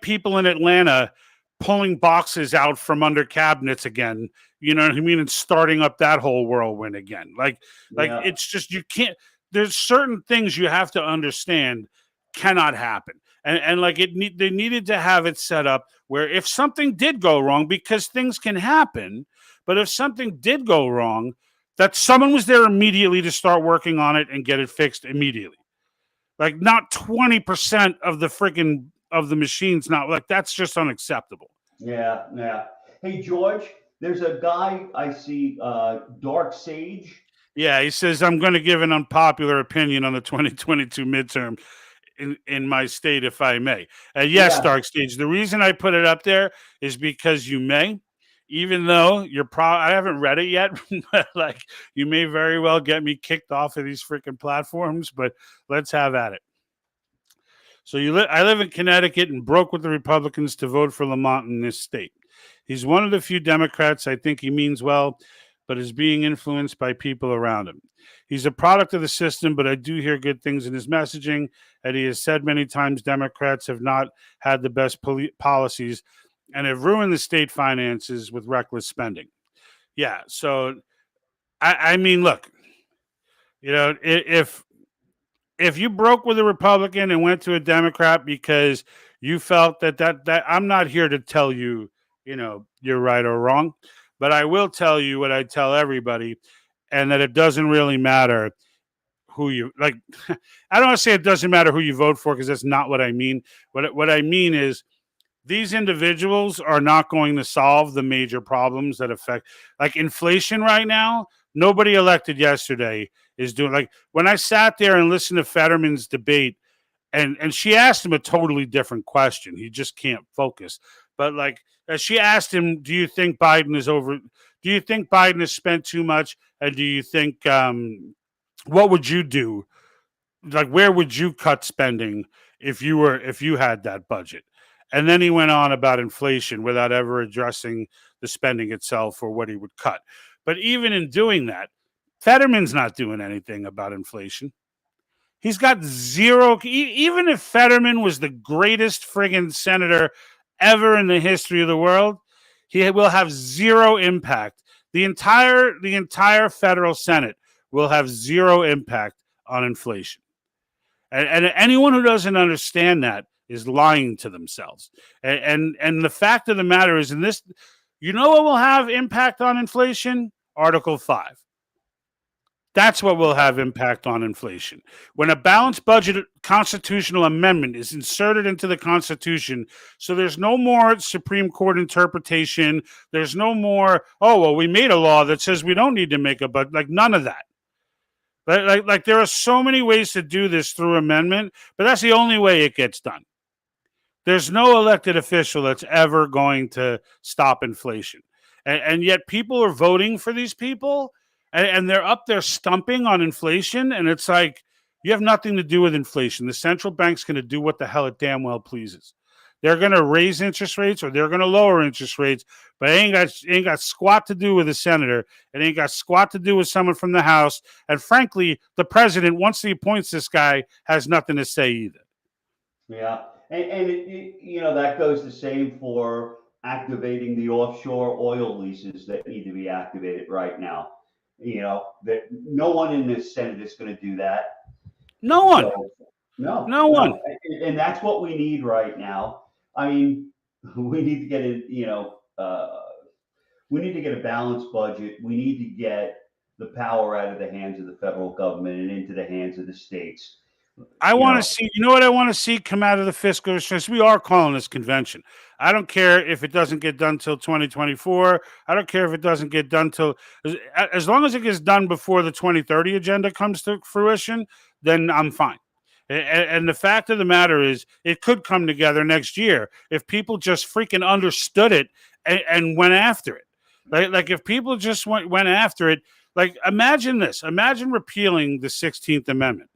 S10: people in Atlanta pulling boxes out from under cabinets again. You know what I mean? And starting up that whole whirlwind again. Like it's just, you can't. There's certain things you have to understand cannot happen. And like they needed to have it set up where if something did go wrong, because things can happen, but if something did go wrong, that someone was there immediately to start working on it and get it fixed immediately. Like, not 20% of the machines. Not like, that's just unacceptable.
S11: Yeah. Hey, George, there's a guy I see, Dark Sage.
S10: Yeah, he says, I'm going to give an unpopular opinion on the 2022 midterm in my state, if I may. Yes, Dark Stage. The reason I put it up there is because you may, even though I haven't read it yet, but like, you may very well get me kicked off of these freaking platforms, but let's have at it. So I live in Connecticut and broke with the Republicans to vote for Lamont in this state. He's one of the few Democrats I think he means well, but is being influenced by people around him. He's a product of the system, but I do hear good things in his messaging, and he has said many times Democrats have not had the best policies and have ruined the state finances with reckless spending. Yeah, so I mean, look, if you broke with a Republican and went to a Democrat because you felt that I'm not here to tell you, you're right or wrong, but I will tell you what I tell everybody. and that it doesn't really matter who you like. I don't want to say it doesn't matter who you vote for, because that's not what I mean. What I mean is these individuals are not going to solve the major problems that affect, like inflation right now. Nobody elected yesterday is doing, like, when I sat there and listened to Fetterman's debate, and she asked him a totally different question. He just can't focus. But like, she asked him, "Do you think Biden is over? Do you think Biden has spent too much? And do you think what would you do? Like, where would you cut spending if you had that budget?" And then he went on about inflation without ever addressing the spending itself or what he would cut. But even in doing that, Fetterman's not doing anything about inflation. He's got zero. Even if Fetterman was the greatest friggin' senator ever in the history of the world, he will have zero impact. The entire federal Senate will have zero impact on inflation. And anyone who doesn't understand that is lying to themselves. And the fact of the matter is, in this, you know what will have impact on inflation? Article 5. That's what will have impact on inflation. When a balanced budget constitutional amendment is inserted into the Constitution, so there's no more Supreme Court interpretation. There's no more, oh, well, we made a law that says we don't need to make a budget. Like, none of that. But like there are so many ways to do this through amendment, but that's the only way it gets done. There's no elected official that's ever going to stop inflation. And yet people are voting for these people, and they're up there stumping on inflation. And it's like, you have nothing to do with inflation. The central bank's going to do what the hell it damn well pleases. They're going to raise interest rates or they're going to lower interest rates, but it ain't got squat to do with a senator. It ain't got squat to do with someone from the House. And frankly, the president, once he appoints this guy, has nothing to say either.
S11: Yeah. And that goes the same for activating the offshore oil leases that need to be activated right now. That no one in this Senate is going to do that.
S10: No one.
S11: So, no
S10: one.
S11: And that's what we need right now. I mean, we need to get we need to get a balanced budget. We need to get the power out of the hands of the federal government and into the hands of the states.
S10: I want to see, you know what I want to see come out of the fiscal restraints? We are calling this convention. I don't care if it doesn't get done till 2024. I don't care if it doesn't get done till, as long as it gets done before the 2030 agenda comes to fruition, then I'm fine. And the fact of the matter is, it could come together next year if people just freaking understood it and went after it. Like if people just went after it, like imagine this. Imagine repealing the 16th Amendment.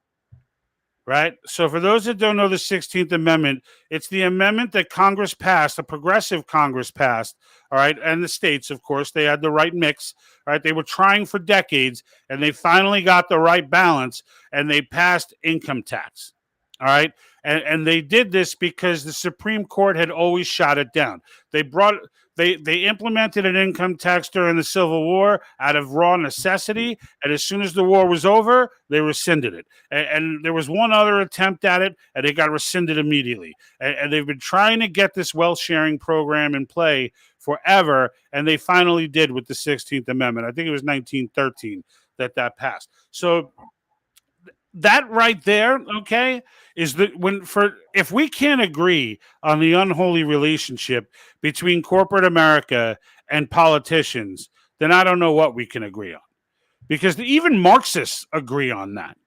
S10: Right. So for those that don't know the 16th Amendment, it's the amendment that Congress passed, a progressive Congress passed. All right. And the states, of course, they had the right mix. Right. They were trying for decades and they finally got the right balance and they passed income tax. All right. And they did this because the Supreme Court had always shot it down. They implemented an income tax during the Civil War out of raw necessity. And as soon as the war was over, they rescinded it. And there was one other attempt at it, and it got rescinded immediately. And they've been trying to get this wealth sharing program in play forever. And they finally did with the 16th Amendment. I think it was 1913 that passed. So that right there, okay, is if we can't agree on the unholy relationship between corporate America and politicians, then I don't know what we can agree on, because even Marxists agree on that.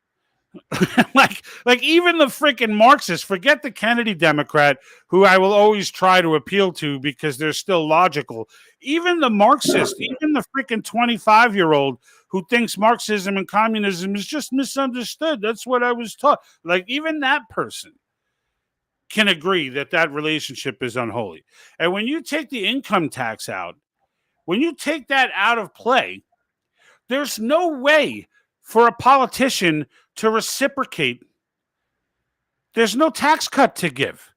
S10: like even the freaking Marxists, forget the Kennedy Democrat, who I will always try to appeal to because they're still logical. Even the Marxist, even the freaking 25-year-old who thinks Marxism and communism is just misunderstood. That's what I was taught. Like, even that person can agree that relationship is unholy. And when you take the income tax out, when you take that out of play, there's no way for a politician to reciprocate. There's no tax cut to give,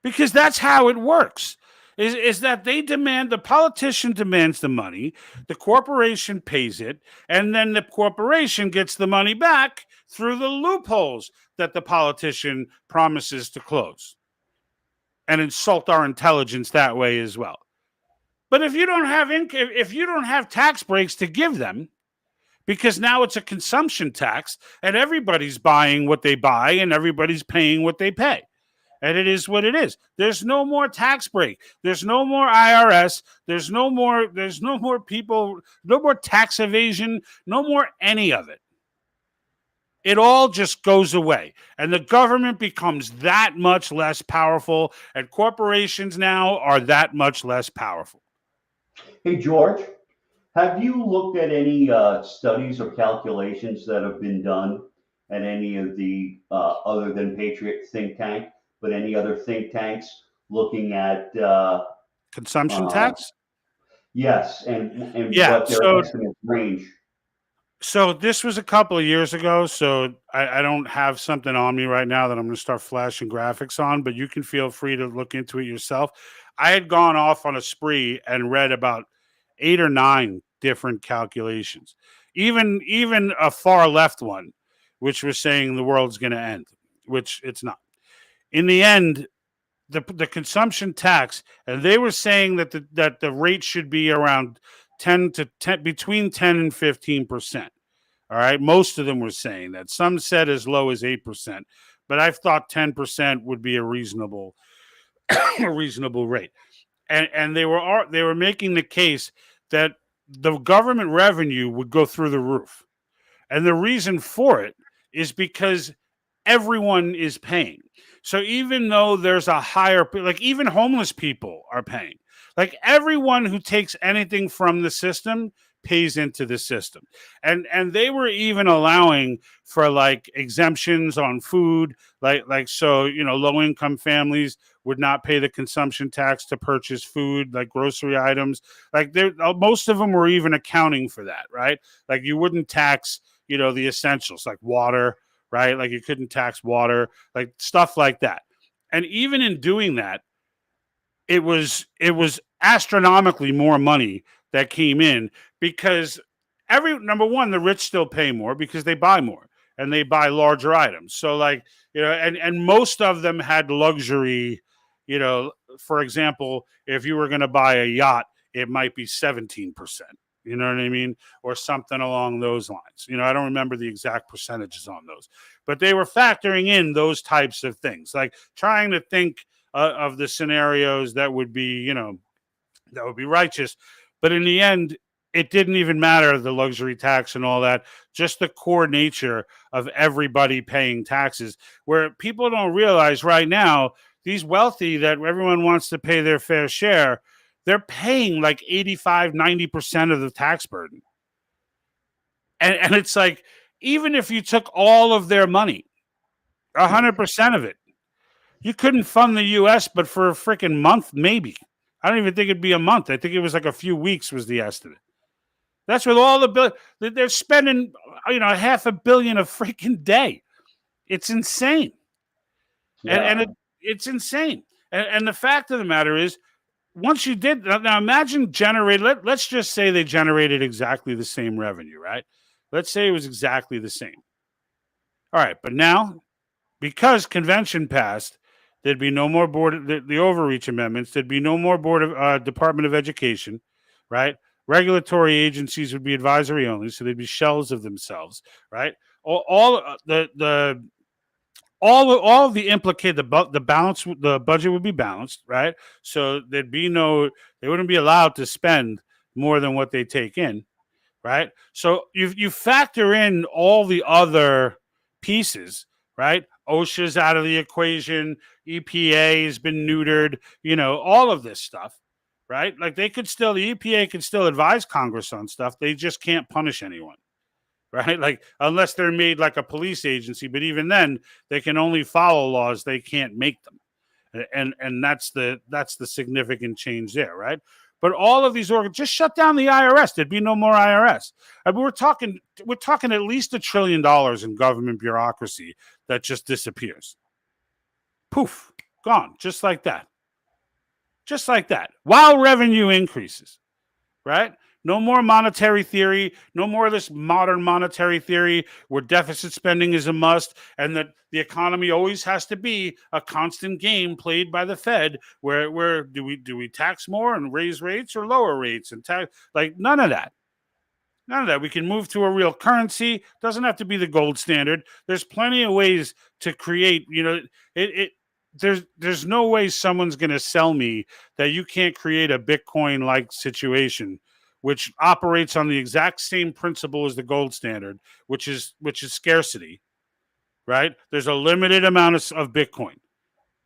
S10: because that's how it works. Is that the politician demands the money, the corporation pays it, and then the corporation gets the money back through the loopholes that the politician promises to close, and insult our intelligence that way as well. But if you don't have tax breaks to give them, because now it's a consumption tax and everybody's buying what they buy and everybody's paying what they pay. And it is what it is. There's no more tax break. There's no more IRS. There's no more people, no more tax evasion, no more any of it. It all just goes away. And the government becomes that much less powerful, and corporations now are that much less powerful.
S11: Hey, George, have you looked at any studies or calculations that have been done at any of the, other than Patriot think tank, but any other think tanks looking at
S10: consumption tax?
S11: Yes, and
S10: Yeah,
S11: what their estimates range.
S10: So this was a couple of years ago. So I don't have something on me right now that I'm going to start flashing graphics on, but you can feel free to look into it yourself. I had gone off on a spree and read about 8 or 9 different calculations, even a far left one, which was saying the world's going to end, which it's not. In the end, the consumption tax, and they were saying that the rate should be around 10 between 10 and 15%. All right. Most of them were saying that. Some said as low as 8%, but I thought 10% would be a reasonable rate. And they were making the case that the government revenue would go through the roof. And the reason for it is because everyone is paying. So even though there's a higher, like even homeless people are paying. Like everyone who takes anything from the system pays into the system. And they were even allowing for like exemptions on food, like so, low income families would not pay the consumption tax to purchase food, like grocery items. Like most of them were even accounting for that, right? Like you wouldn't tax, the essentials like water, right? Like you couldn't tax water, like stuff like that. And even in doing that, it was astronomically more money that came in because number one, the rich still pay more because they buy more and they buy larger items. So like, and most of them had luxury, for example, if you were going to buy a yacht, it might be 17%. You know what I mean? Or something along those lines. I don't remember the exact percentages on those, but they were factoring in those types of things, like trying to think of the scenarios that would be, that would be righteous. But in the end, it didn't even matter, the luxury tax and all that, just the core nature of everybody paying taxes, where people don't realize right now, these wealthy that everyone wants to pay their fair share, they're paying like 85, 90% of the tax burden. And it's like, even if you took all of their money, 100% of it, you couldn't fund the U.S. but for a freaking month, maybe. I don't even think it'd be a month. I think it was like a few weeks was the estimate. That's with all they're spending, $500 million a freaking day. It's insane. Yeah. And it's insane. And the fact of the matter is, once you did, now imagine let's just say they generated exactly the same revenue, right? Let's say it was exactly the same. All right, but now, because convention passed, there'd be no more the overreach amendments. There'd be no more Department of Education, right? Regulatory agencies would be advisory only, so they'd be shells of themselves, right? All of the implicated, the budget would be balanced, right? So they wouldn't be allowed to spend more than what they take in, right? So you factor in all the other pieces, right? OSHA's out of the equation, EPA has been neutered, all of this stuff, right? Like the EPA could still advise Congress on stuff. They just can't punish anyone. Right? Like, unless they're made like a police agency, but even then they can only follow laws. They can't make them. And that's the significant change there. Right. But all of these organs, just shut down the IRS. There'd be no more IRS. I mean, we're talking at least $1 trillion in government bureaucracy that just disappears. Poof, gone. Just like that. Just like that. While revenue increases. Right? No more monetary theory, no more of this modern monetary theory where deficit spending is a must and that the economy always has to be a constant game played by the Fed where do we tax more and raise rates or lower rates and tax, like none of that. None of that. We can move to a real currency. Doesn't have to be the gold standard. There's plenty of ways to create, there's no way someone's going to sell me that you can't create a Bitcoin like situation which operates on the exact same principle as the gold standard, which is scarcity, right? There's a limited amount of Bitcoin.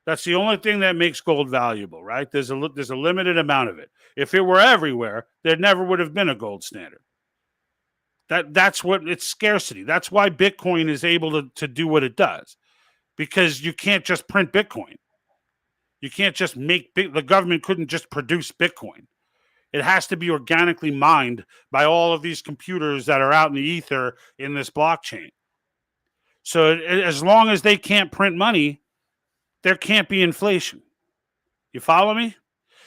S10: That's the only thing that makes gold valuable, right? There's a limited amount of it. If it were everywhere, there never would have been a gold standard. That's what it's scarcity. That's why Bitcoin is able to do what it does, because you can't just print Bitcoin. You can't just the government couldn't just produce Bitcoin. It has to be organically mined by all of these computers that are out in the ether in this blockchain. So as long as they can't print money, there can't be inflation. You follow me?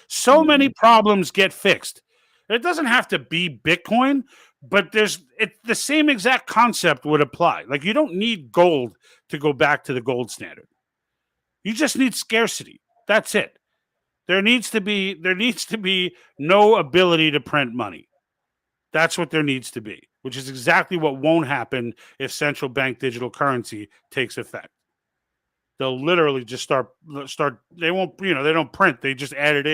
S10: So many problems get fixed. It doesn't have to be Bitcoin, but the same exact concept would apply. Like, you don't need gold to go back to the gold standard. You just need scarcity. That's it. There needs to be no ability to print money. That's what there needs to be, which is exactly what won't happen if central bank digital currency takes effect. They'll literally just start. They won't, they don't print. They just add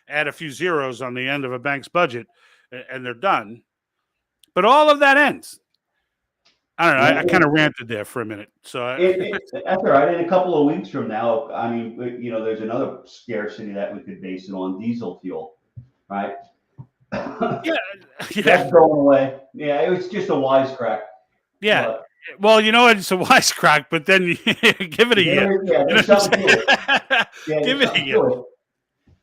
S10: a few zeros on the end of a bank's budget, and they're done. But all of that ends. I don't know. I kind of ranted there for a minute. So
S11: that's all right. In a couple of weeks from now, I mean, there's another scarcity that we could base it on: diesel fuel, right?
S10: Yeah.
S11: That's going away. Yeah, it was just a wisecrack.
S10: Yeah.
S11: But,
S10: well, it's a wisecrack, but then give it a year.
S11: There's something to it.
S10: Give it a year.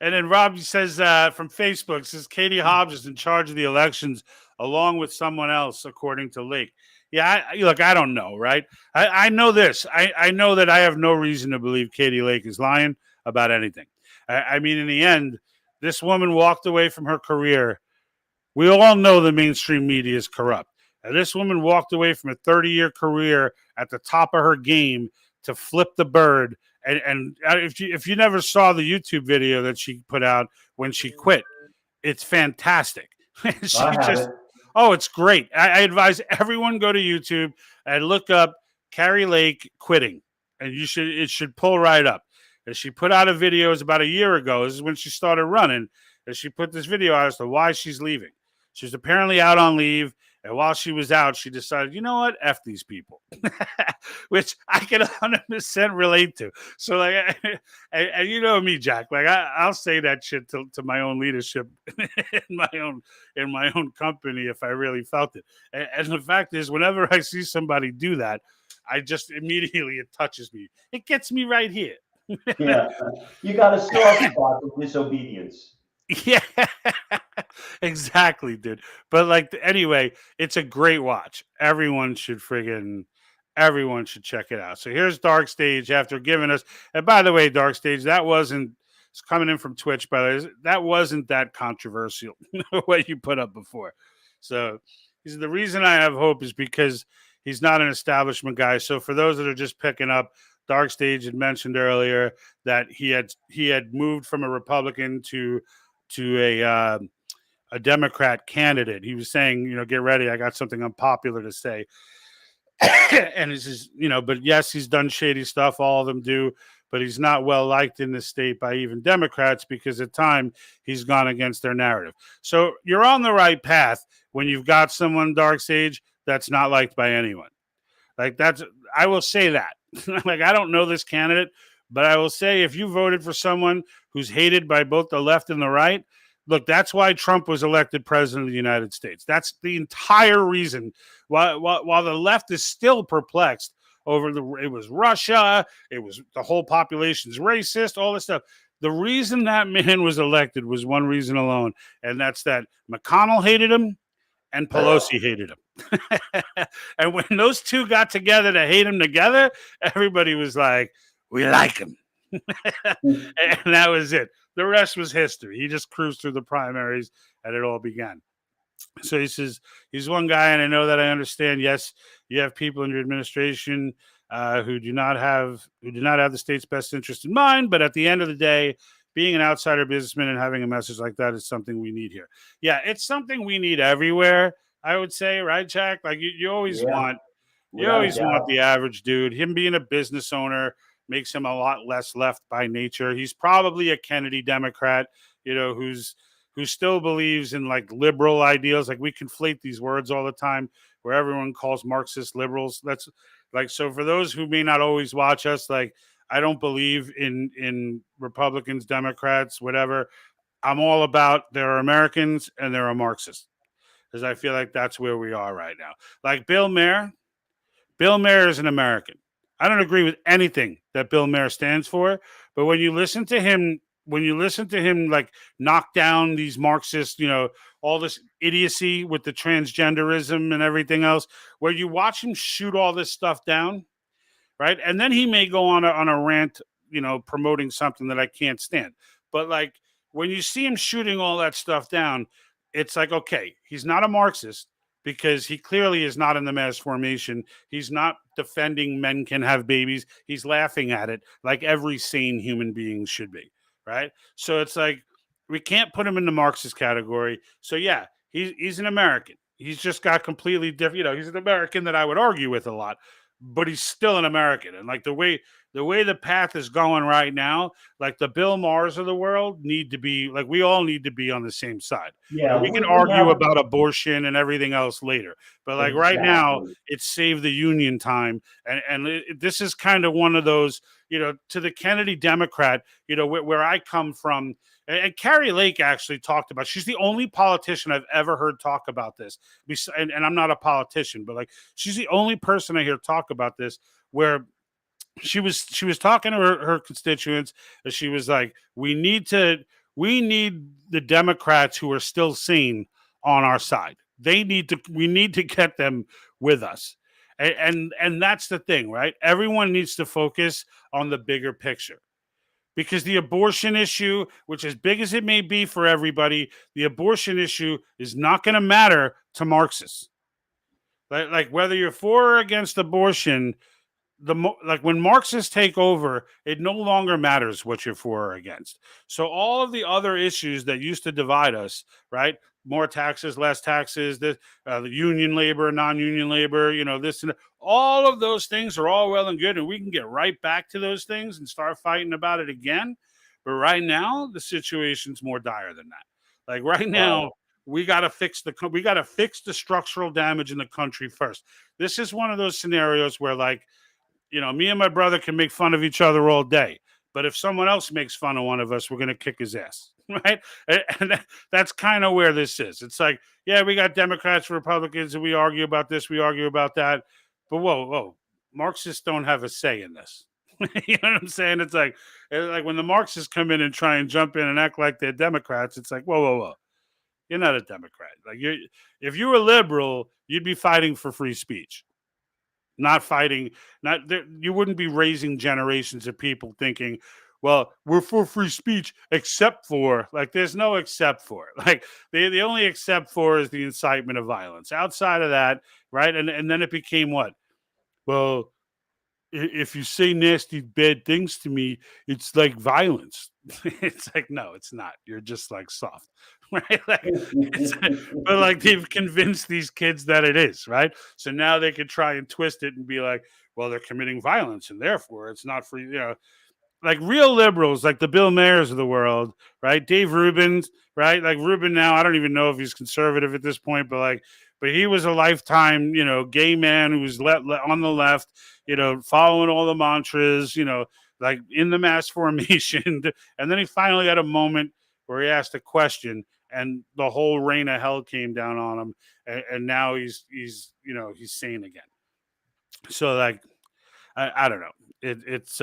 S10: And then Rob says from Facebook, says Katie Hobbs is in charge of the elections along with someone else, according to Lake. Yeah, look, I don't know, right? I know this. I know that I have no reason to believe Katie Lake is lying about anything. I mean, in the end, this woman walked away from her career. We all know the mainstream media is corrupt. And this woman walked away from a 30-year career at the top of her game to flip the bird. And if you never saw the YouTube video that she put out when she quit, it's fantastic. It's great. I advise everyone go to YouTube and look up Carrie Lake quitting, and it should pull right up. And she put out a video, it was about a year ago. This is when she started running, and she put this video out as to why she's leaving. She's apparently out on leave. And while she was out, she decided, you know what? F these people, which I can 100% relate to. So, like, and you know me, Jack, like I'll say that shit to my own leadership in my own company if I really felt it. And the fact is, whenever I see somebody do that, I just immediately, it touches me. It gets me right here.
S11: Yeah, you got a soft spot for disobedience.
S10: Yeah, exactly, dude. But anyway, it's a great watch. Everyone should check it out. So here's Dark Stage after giving us, and by the way, Dark Stage, it's coming in from Twitch, by the way, that wasn't that controversial what you put up before. So the reason I have hope is because he's not an establishment guy. So for those that are just picking up, Dark Stage had mentioned earlier that he had moved from a Republican to a Democrat candidate. He was saying, get ready, I got something unpopular to say. And this is, but yes, he's done shady stuff. All of them do, but he's not well liked in the state by even Democrats because at times he's gone against their narrative. So you're on the right path when you've got someone, Dark Sage, that's not liked by anyone. I will say that. I don't know this candidate, but I will say if you voted for someone who's hated by both the left and the right, look, that's why Trump was elected president of the United States. That's the entire reason while the left is still perplexed over it was Russia, it was the whole population's racist, all this stuff. The reason that man was elected was one reason alone, and that's that McConnell hated him and Pelosi hated him. And when those two got together to hate him together, everybody was like, we like him. And that was it. The rest was history. He just cruised through the primaries and it all began. So he says, he's one guy, and I know that I understand. Yes, you have people in your administration who do not have the state's best interest in mind. But at the end of the day, being an outsider businessman and having a message like that is something we need here. Yeah, it's something we need everywhere. I would say, right, Jack? Like you always
S11: Yeah,
S10: want you
S11: without a
S10: always want
S11: doubt.
S10: the average dude. Him being a business owner makes him a lot less left by nature. He's probably a Kennedy Democrat, who still believes in like liberal ideals. Like we conflate these words all the time, where everyone calls Marxist liberals. That's like so for those who may not always watch us, like I don't believe in Republicans, Democrats, whatever. I'm all about there are Americans and there are Marxists because I feel like that's where we are right now. Like Bill Maher. Bill Maher is an American. I don't agree with anything that Bill Maher stands for, but when you listen to him like knock down these Marxists, all this idiocy with the transgenderism and everything else, where you watch him shoot all this stuff down, right? And then he may go on a rant, promoting something that I can't stand. But like when you see him shooting all that stuff down, it's like okay, he's not a Marxist because he clearly is not in the mass formation. He's not defending men can have babies. He's laughing at it like every sane human being should be, right? So it's like we can't put him in the Marxist category. So yeah, he's an American. He's just got completely different. He's an American that I would argue with a lot, but he's still an American. And like the way the path is going right now, like the Bill Mahers of the world need to be like we all need to be on the same side.
S11: Yeah,
S10: We can
S11: we
S10: argue
S11: have
S10: about abortion and everything else later, but like right now,
S11: exactly.
S10: it's save the union time, and this is kind of one of those, to the Kennedy Democrat, where I come from. And Carrie Lake actually talked about. She's the only politician I've ever heard talk about this. And I'm not a politician, but like she's the only person I hear talk about this where she was talking to her constituents and she was like we need the Democrats who are still sane on our side. We need to get them with us. And that's the thing, right? Everyone needs to focus on the bigger picture because the abortion issue, which as big as it may be for everybody, the abortion issue is not going to matter to Marxists. Like whether you're for or against abortion, like when Marxists take over, it no longer matters what you're for or against. So all of the other issues that used to divide us, right? More taxes, less taxes, the union labor, non-union labor, this and that, all of those things are all well and good, and we can get right back to those things and start fighting about it again. But right now, the situation's more dire than that. Like right
S11: Right.
S10: now, we got to fix the structural damage in the country first. This is one of those scenarios where like me and my brother can make fun of each other all day. But if someone else makes fun of one of us, we're going to kick his ass. Right. And that's kind of where this is. It's like, yeah, we got Democrats, Republicans, and we argue about this, we argue about that. But whoa, Marxists don't have a say in this. You know what I'm saying? It's like when the Marxists come in and try and jump in and act like they're Democrats, it's like, whoa. You're not a Democrat. If you were liberal, you'd be fighting for free speech, not fighting. Not there, you wouldn't be raising generations of people thinking, "Well, we're for free speech, except for like." There's no except for. Like the only except for is the incitement of violence. Outside of that, right? And then it became what? Well, if you say nasty bad things to me, it's like violence. It's like no, it's not. You're just like soft, right? But like they've convinced these kids that it is, right? So now they could try and twist it and be like, well, they're committing violence and therefore it's not for like real liberals, like the Bill Mayers of the world, right? Dave Rubin's, right? Like Rubin now, I don't even know if he's conservative at this point, but he was a lifetime, gay man who was on the left, following all the mantras, like in the mass formation, and then he finally had a moment where he asked a question, and the whole rain of hell came down on him, and now he's sane again. So like, I don't know, it's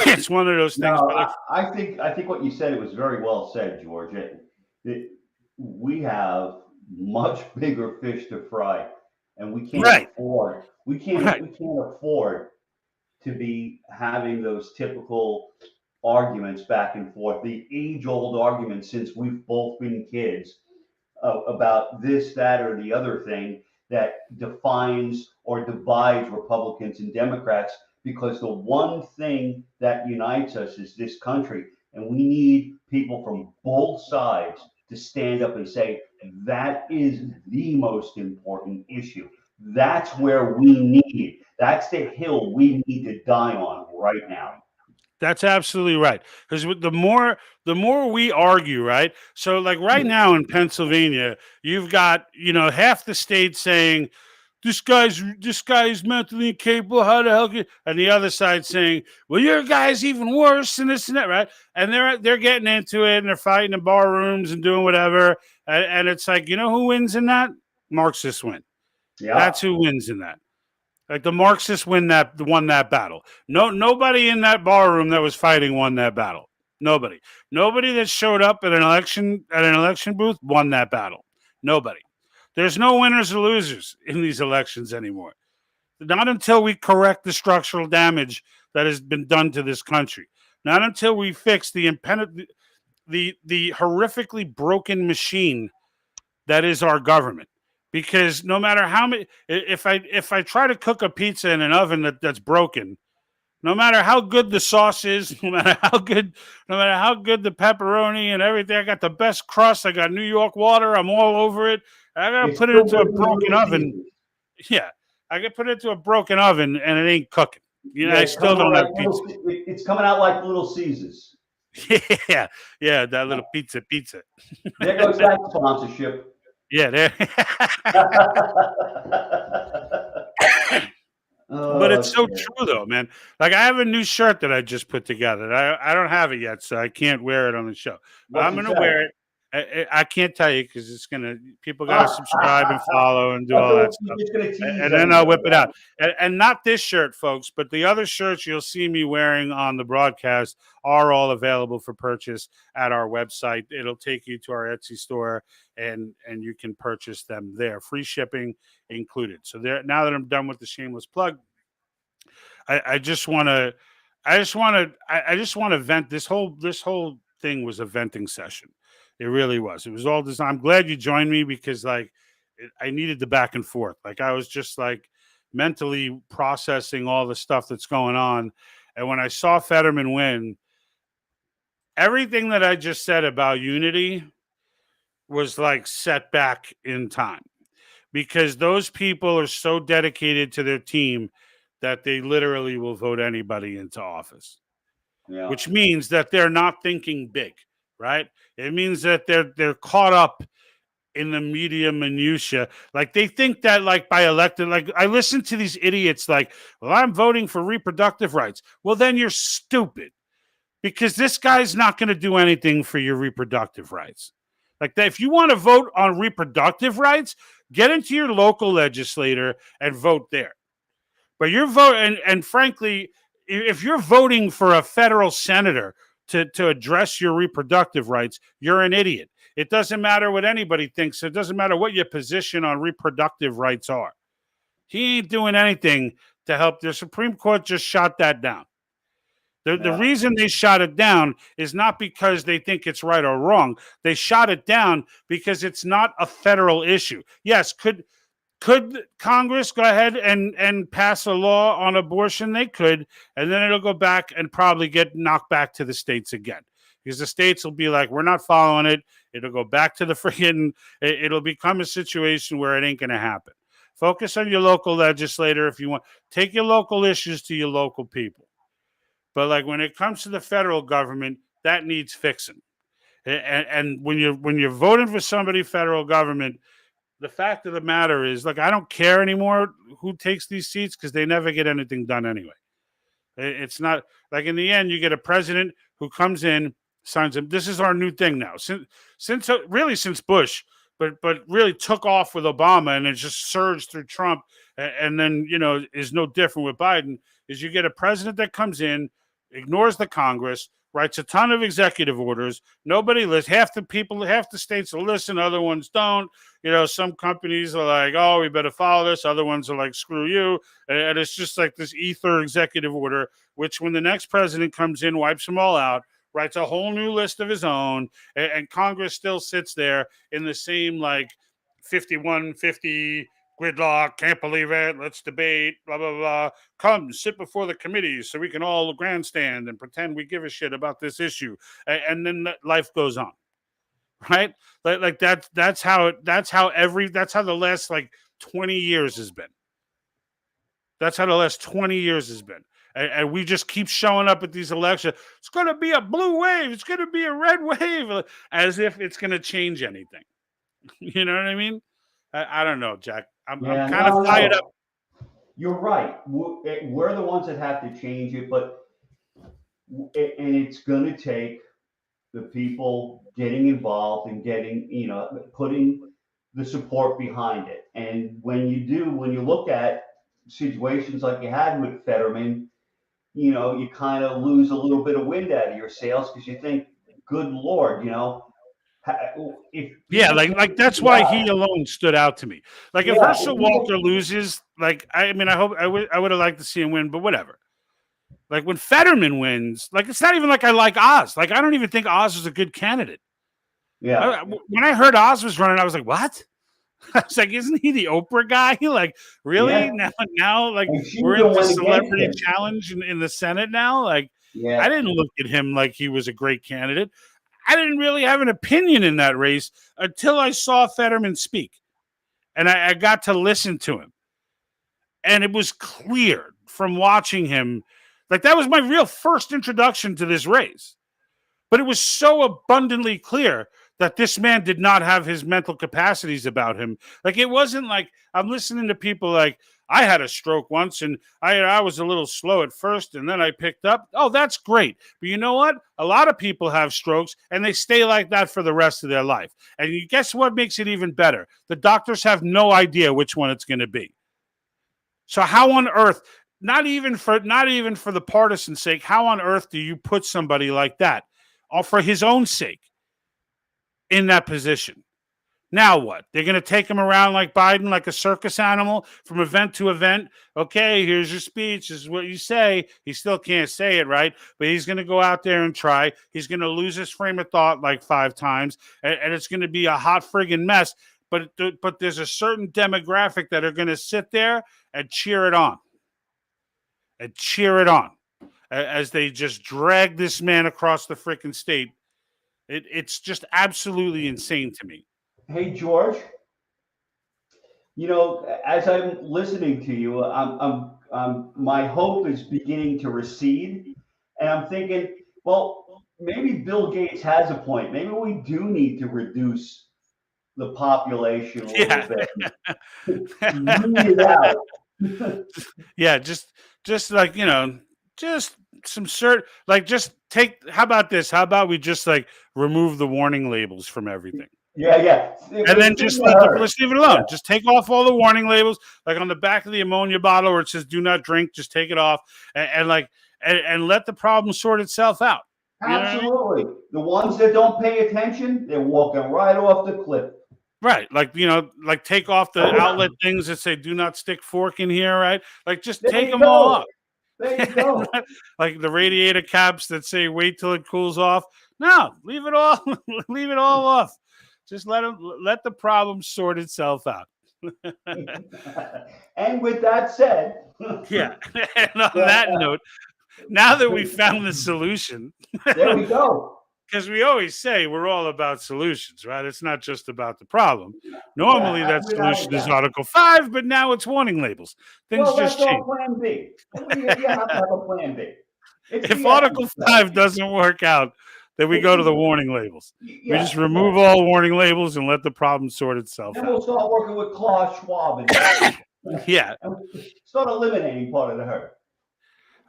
S10: it's one of those things.
S11: No,
S10: But like,
S11: I think what you said, it was very well said, George. We have much bigger fish to fry, and
S10: right, right,
S11: we can't afford to be having those typical arguments back and forth, the age-old arguments since we've both been kids about this, that, or the other thing that defines or divides Republicans and Democrats. Because the one thing that unites us is this country, and we need people from both sides to stand up and say, that is the most important issue. That's where we need, that's the hill we need to die on right now.
S10: That's absolutely right. Because the more we argue, right? So like right now in Pennsylvania, you've got, half the state saying this guy's mentally incapable. How the hell and the other side saying, well, your guy's even worse and this and that, right? And they're getting into it and they're fighting in bar rooms and doing whatever. And it's like, who wins in that? Marxists win.
S11: Yeah.
S10: That's who wins in that. Like the Marxists won that battle. Nobody in that bar room that was fighting won that battle. Nobody that showed up at an election booth won that battle. Nobody. There's no winners or losers in these elections anymore. Not until we correct the structural damage that has been done to this country. Not until we fix the horrifically broken machine that is our government. Because no matter how many, if I try to cook a pizza in an oven that's broken, no matter how good the sauce is, no matter how good the pepperoni and everything, I got the best crust. I got New York water. I'm all over it. I gotta put it into a broken oven. Yeah, I can put it into a broken oven and it ain't cooking. I still don't have pizza.
S11: It's coming out like Little Caesars.
S10: Yeah, that little pizza.
S11: There goes that sponsorship.
S10: Yeah, there. But it's so true, though, man. Like I have a new shirt that I just put together. I don't have it yet, so I can't wear it on the show. But I'm gonna wear it. I can't tell you because people got to subscribe and follow and do all that stuff. And then I'll whip it out. And not this shirt, folks, but the other shirts you'll see me wearing on the broadcast are all available for purchase at our website. It'll take you to our Etsy store and you can purchase them there. Free shipping included. So now that I'm done with the shameless plug, I just want to vent. This whole thing was a venting session. It really was. It was all designed. I'm glad you joined me because I needed the back and forth. Like I was just like mentally processing all the stuff that's going on. And when I saw Fetterman win, everything that I just said about unity was like set back in time because those people are so dedicated to their team that they literally will vote anybody into office, which means that they're not thinking big. Right? It means that they're caught up in the media minutia. Like they think that like by elected, like I listen to these idiots like, well, I'm voting for reproductive rights. Well, then you're stupid because this guy's not going to do anything for your reproductive rights. Like that, if you want to vote on reproductive rights, get into your local legislator and vote there. But you're voting, and frankly, if you're voting for a federal senator to address your reproductive rights, you're an idiot. It doesn't matter what anybody thinks. It doesn't matter what your position on reproductive rights are. He ain't doing anything to help. The Supreme Court just shot that down. The reason they shot it down is not because they think it's right or wrong. They shot it down because it's not a federal issue. Yes, could Congress go ahead and pass a law on abortion? They could, and then it'll go back and probably get knocked back to the states again. Because the states will be like, we're not following it. It'll go back to the friggin', it'll become a situation where it ain't going to happen. Focus on your local legislator if you want. Take your local issues to your local people. But like when it comes to the federal government, that needs fixing. And when you're voting for somebody federal government, the fact of the matter is, like, I don't care anymore who takes these seats because they never get anything done anyway. It's not like in the end, you get a president who comes in, signs them. This is our new thing now. Since Bush, but really took off with Obama and it just surged through Trump, and then is no different with Biden. Is you get a president that comes in, ignores the Congress, writes a ton of executive orders. Nobody listens. Half the states will listen, other ones don't. Some companies are like, oh, we better follow this. Other ones are like, screw you. And it's just like this ether executive order, which when the next president comes in, wipes them all out, writes a whole new list of his own, and Congress still sits there in the same like 51-50 gridlock, can't believe it, let's debate, blah, blah, blah. Come, sit before the committees so we can all grandstand and pretend we give a shit about this issue. And then life goes on, right? Like that's how the last like 20 years has been. That's how the last 20 years has been. And we just keep showing up at these elections. It's going to be a blue wave. It's going to be a red wave, as if it's going to change anything. You know what I mean? I don't know, Jack. I'm
S11: Yeah,
S10: kind of
S11: no,
S10: fired up.
S11: no. You're right. We're the ones that have to change it, and it's going to take the people getting involved and getting, putting the support behind it. And when you look at situations like you had with Fetterman, you kind of lose a little bit of wind out of your sails because you think, good Lord, if
S10: Yeah,
S11: people
S10: like
S11: can't
S10: that's
S11: figure
S10: why
S11: out,
S10: he alone stood out to me. Like if
S11: yeah, if
S10: Herschel
S11: people,
S10: Walker loses, like I mean, I would have liked to see him win, but whatever. Like when Fetterman wins, like it's not even like I like Oz. Like I don't even think Oz is a good candidate.
S11: yeah,
S10: When I heard Oz was running, I was like, what? I was like, isn't he the Oprah guy? Like, really?
S11: yeah,
S10: Now, like,
S11: and she
S10: we're
S11: even
S10: into
S11: went against
S10: celebrity
S11: him.
S10: challenge in the Senate now. Like, I
S11: Yeah,
S10: didn't look at him like he was a great candidate. I didn't really have an opinion in that race until I saw Fetterman speak, and I got to listen to him, and it was clear from watching him, like that was my real first introduction to this race. But it was so abundantly clear that this man did not have his mental capacities about him. Like it wasn't like I'm listening to people like I had a stroke once and I was a little slow at first and then I picked up. Oh, that's great. But you know what? A lot of people have strokes and they stay like that for the rest of their life. And you guess what makes it even better? The doctors have no idea which one it's going to be. So how on earth, not even for the partisan sake, how on earth do you put somebody like that, or for his own sake, in that position? Now what? They're going to take him around like Biden, like a circus animal from event to event. Okay, here's your speech. This is what you say. He still can't say it right, but he's going to go out there and try. He's going to lose his frame of thought like 5 times, and it's going to be a hot friggin' mess. But there's a certain demographic that are going to sit there and cheer it on. As they just drag this man across the freaking state. It's just absolutely insane to me.
S11: hey George, as I'm listening to you, my hope is beginning to recede, and I'm thinking, well, maybe Bill Gates has a point. Maybe we do need to reduce the population a little
S10: Yeah.
S11: bit, weed it out.
S10: Yeah, just like, just some like just take how about this? How about we just like remove the warning labels from everything?
S11: Yeah, yeah.
S10: And then just let's leave it alone.
S11: Yeah,
S10: Just take off all the warning labels, like on the back of the ammonia bottle where it says "Do not drink." Just take it off, and let the problem sort itself out. You know what I mean?
S11: absolutely. The ones that don't pay attention, they're walking right off the cliff.
S10: Right, like like take off the outlet things that say "Do not stick fork in here." Right, like just
S11: There
S10: take
S11: you
S10: them all
S11: go.
S10: off.
S11: There you go.
S10: Like the radiator caps that say "Wait till it cools off." No, leave it all. Leave it all off. Just let the problem sort itself out.
S11: And with that said,
S10: Yeah. And on that note, now that we found the solution,
S11: there we go.
S10: because we always say we're all about solutions, right? It's not just about the problem.
S11: Yeah,
S10: Normally, that
S11: without a
S10: solution is
S11: doubt.
S10: Article 5, but now it's warning labels. Things
S11: Well,
S10: just
S11: that's all
S10: change.
S11: Plan B. You have to have a Plan B. It's
S10: If
S11: the exit
S10: Article 5
S11: strategy.
S10: doesn't work out, then we
S11: It's
S10: go to the
S11: the
S10: warning labels. We just
S11: yeah.
S10: remove all warning labels and let the problem sort itself
S11: Then
S10: out.
S11: we'll start working with Klaus Schwab and
S10: Yeah.
S11: start eliminating part of the hurt.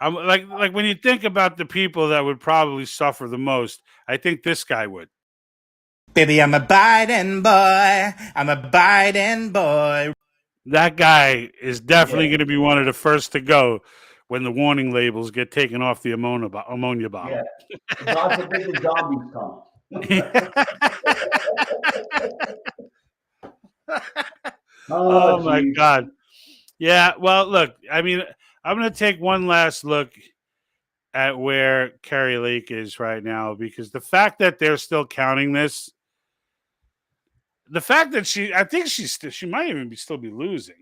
S10: I'm like when you think about the people that would probably suffer the most, I think this guy would.
S12: Baby, I'm a Biden boy. I'm a Biden boy.
S10: That guy is definitely
S11: Yeah,
S10: going to be one of the first to go when the warning labels get taken off the ammonia bottle.
S11: yeah. God forbid the zombies come.
S10: Oh
S11: Oh,
S10: my
S11: geez.
S10: God. Yeah. Well, look, I mean, I'm going to take one last look at where Carrie Lake is right now because the fact that they're still counting this, the fact that I think she might even still be losing.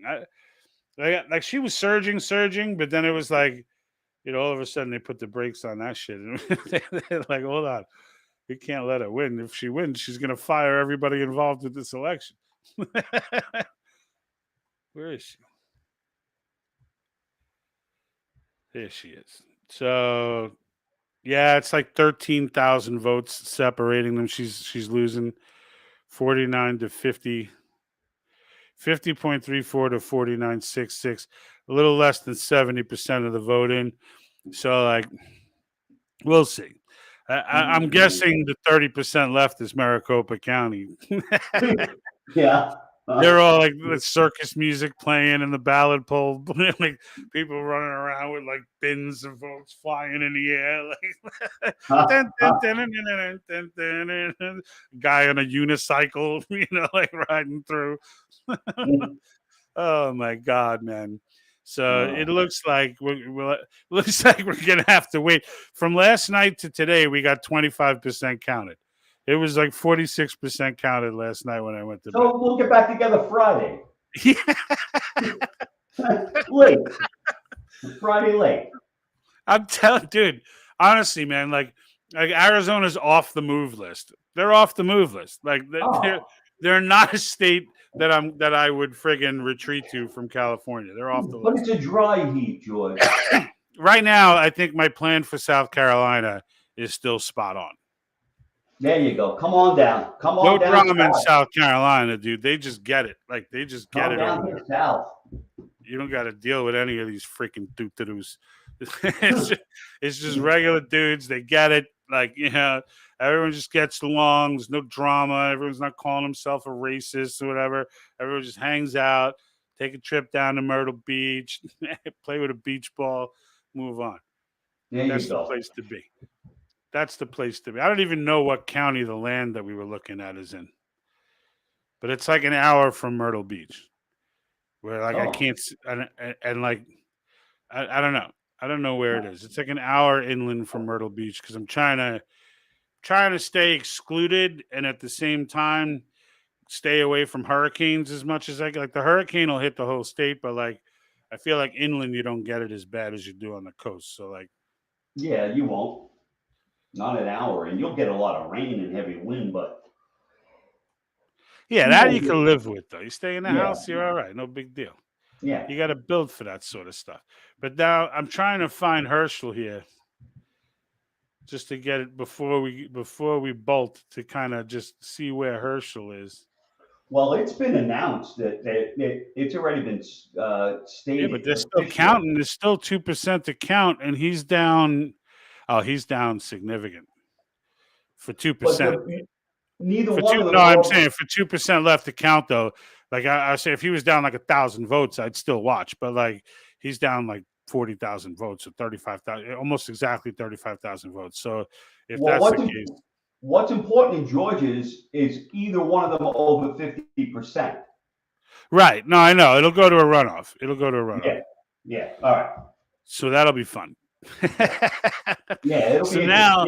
S10: Like she was surging, but then it was like, all of a sudden they put the brakes on that shit. They're like, hold on. We can't let her win. If she wins, she's going to fire everybody involved with this election. Where is she? There she is. So yeah, it's like 13,000 votes separating them. She's losing 49 to 50. 50.34 to 49.66. A little less than 70% of the vote in. So like we'll see. I'm guessing the 30% left is Maricopa County.
S11: Yeah.
S10: They're all like the circus music playing and the ballot poll, like people running around with like bins of votes flying in the air, like dun, dun, dun, dun, dun, dun, dun, dun, dun. Guy on a unicycle, like riding through. Oh my god, man! So it looks like looks like we're gonna have to wait. From last night to today, we got 25% counted. It was like 46% counted last night when I went to bed.
S11: So we'll get back together Friday.
S10: Yeah.
S11: Late. Friday late.
S10: I'm telling, dude. Honestly, man, like Arizona's off the move list. They're off the move list. Like they're not a state that I would friggin' retreat to from California. They're off the
S11: But
S10: list.
S11: it's a dry heat, George.
S10: Right now, I think my plan for South Carolina is still spot on.
S11: There you go. Come on down. Come on
S10: No
S11: down.
S10: drama in South Carolina, dude. They just get it. Like they just get
S11: Come
S10: it
S11: down
S10: over
S11: to
S10: there.
S11: the south.
S10: You don't got to deal with any of these freaking doo-doo-doos. It's just regular dudes. They get it. Like, everyone just gets along. There's no drama. Everyone's not calling himself a racist or whatever. Everyone just hangs out, take a trip down to Myrtle Beach, play with a beach ball, move on. That's the place to be. That's the place to be. I don't even know what county the land that we were looking at is in, but it's like an hour from Myrtle Beach, where like I can't, and like I don't know. I don't know where it is. It's like an hour inland from Myrtle Beach because I'm trying to stay excluded and at the same time stay away from hurricanes as much as I can. Like the hurricane will hit the whole state, but like I feel like inland you don't get it as bad as you do on the coast. So like,
S11: yeah, you won't. Not an hour, and you'll get a lot of rain and heavy wind, but
S10: yeah, that you can live with though. You stay in the house, you're all right, no big deal.
S11: Yeah,
S10: you got to build for that sort of stuff. But now I'm trying to find Herschel here, just to get it before we bolt to kind of just see where Herschel is.
S11: Well, it's been announced that it's already been stated.
S10: Yeah, but they're still counting. There's still 2% to count, and he's down. Oh, he's down significant for 2%.
S11: Neither
S10: for
S11: one
S10: two,
S11: of them.
S10: no, I'm saying for 2% left to count though. Like I say, if he was down like 1,000 votes, I'd still watch. But like he's down like 40,000 votes, or 35,000, almost exactly 35,000 votes. So if that's the case,
S11: what's important in Georgia is either one of them over 50%.
S10: Right. No, I know. It'll go to a runoff.
S11: Yeah. All right.
S10: So that'll be fun.
S11: Yeah.
S10: So now,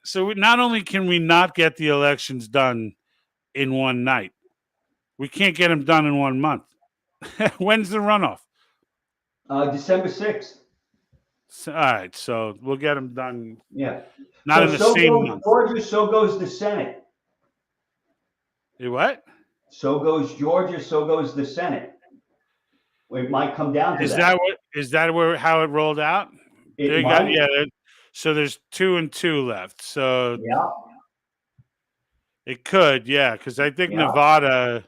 S10: so not only can we not get the elections done in one night, we can't get them done in 1 month. When's the runoff?
S11: December 6th.
S10: So, all right. So we'll get them done.
S11: Yeah.
S10: Not in the same month.
S11: Georgia, so goes the Senate.
S10: What?
S11: So goes Georgia, so goes the Senate. It might come down to that.
S10: Is that how it rolled out? So there's 2 and 2 left. So
S11: yeah,
S10: it could, because I think Nevada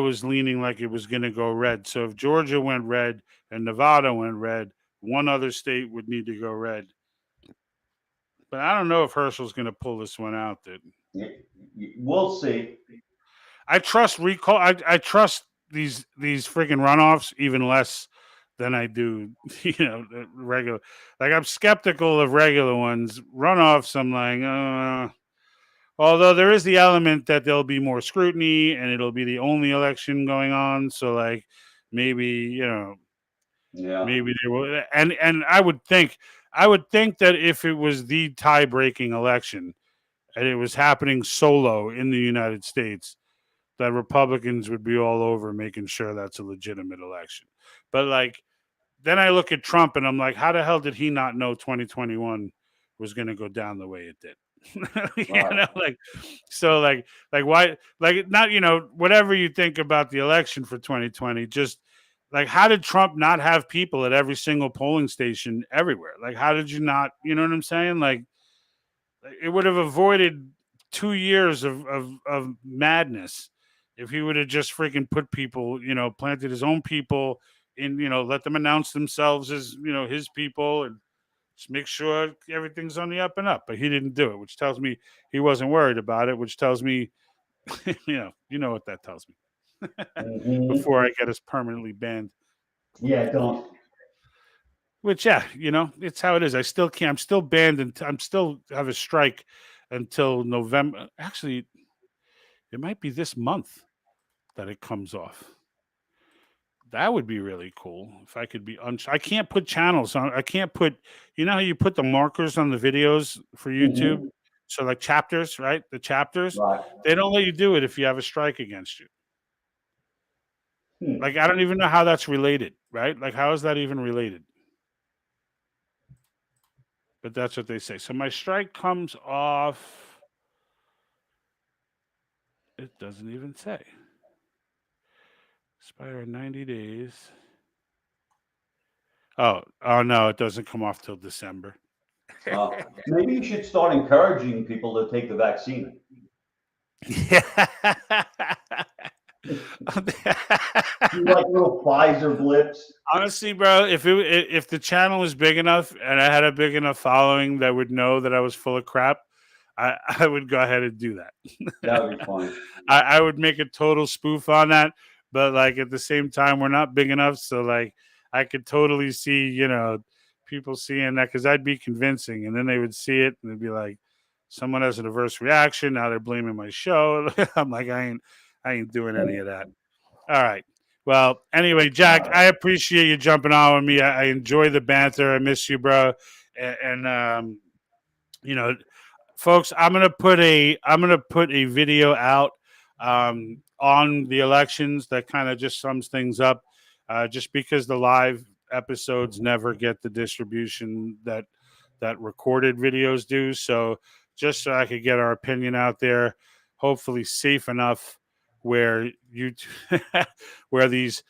S10: was leaning like it was going to go red. So if Georgia went red and Nevada went red, one other state would need to go red. But I don't know if Herschel's going to pull this one out, dude.
S11: We'll see.
S10: I trust recall. I trust these freaking runoffs even less than I do, regular. Like I'm skeptical of regular ones. Runoffs, I'm like, although there is the element that there'll be more scrutiny and it'll be the only election going on. So like maybe, maybe they will. And I would think that if it was the tie-breaking election and it was happening solo in the United States, that Republicans would be all over making sure that's a legitimate election. But like, then I look at Trump and I'm like, how the hell did he not know 2021 was going to go down the way it did? know, like, so like why, like, not, whatever you think about the election for 2020, just like, how did Trump not have people at every single polling station everywhere? Like, how did you not, you know what I'm saying? Like, it would have avoided 2 years of madness if he would have just freaking put people, planted his own people in, let them announce themselves as, his people, and just make sure everything's on the up and up. But he didn't do it, which tells me he wasn't worried about it, which tells me, you know what that tells me. Before I get us permanently banned.
S11: Yeah, don't.
S10: Which, yeah, it's how it is. I still can't. I'm still banned, and I'm still have a strike until November. Actually, it might be this month that it comes off. That would be really cool if I could be I can't put channels on. I can't put. You know how you put the markers on the videos for YouTube? So like chapters, right? The chapters.
S11: Right.
S10: They don't let you do it if you have a strike against you.
S11: Hmm.
S10: Like, I don't even know how that's related, right? Like, how is that even related? But that's what they say. So my strike comes off. It doesn't even say. Expire in 90 days. Oh no, it doesn't come off till December.
S11: Maybe you should start encouraging people to take the vaccine.
S10: Yeah.
S11: Like little Pfizer blips.
S10: Honestly, bro, if the channel was big enough and I had a big enough following that would know that I was full of crap, I would go ahead and do that.
S11: That would be funny.
S10: I would make a total spoof on that, but like at the same time, we're not big enough, so like I could totally see, people seeing that, because I'd be convincing, and then they would see it and they'd be like, someone has an adverse reaction. Now they're blaming my show. I'm like, I ain't doing any of that. All right. Well, anyway, Jack, I appreciate you jumping on with me. I enjoy the banter. I miss you, bro. And folks, I'm gonna put a video out on the elections that kind of just sums things up. Just because the live episodes never get the distribution that recorded videos do, so just so I could get our opinion out there, hopefully safe enough where where these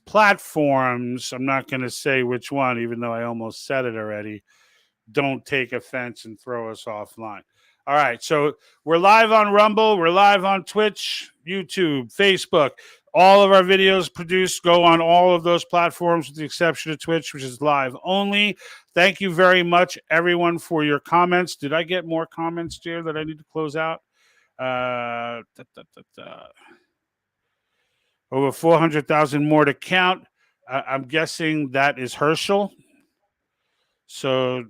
S10: platforms, I'm not going to say which one, even though I almost said it already, don't take offense and throw us offline. All right, so we're live on Rumble, we're live on Twitch, YouTube, Facebook. All of our videos produced go on all of those platforms with the exception of Twitch, which is live only. Thank you very much, everyone, for your comments. Did I get more comments, Jared, that I need to close out? Over 400,000 more to count. I'm guessing that is Herschel. So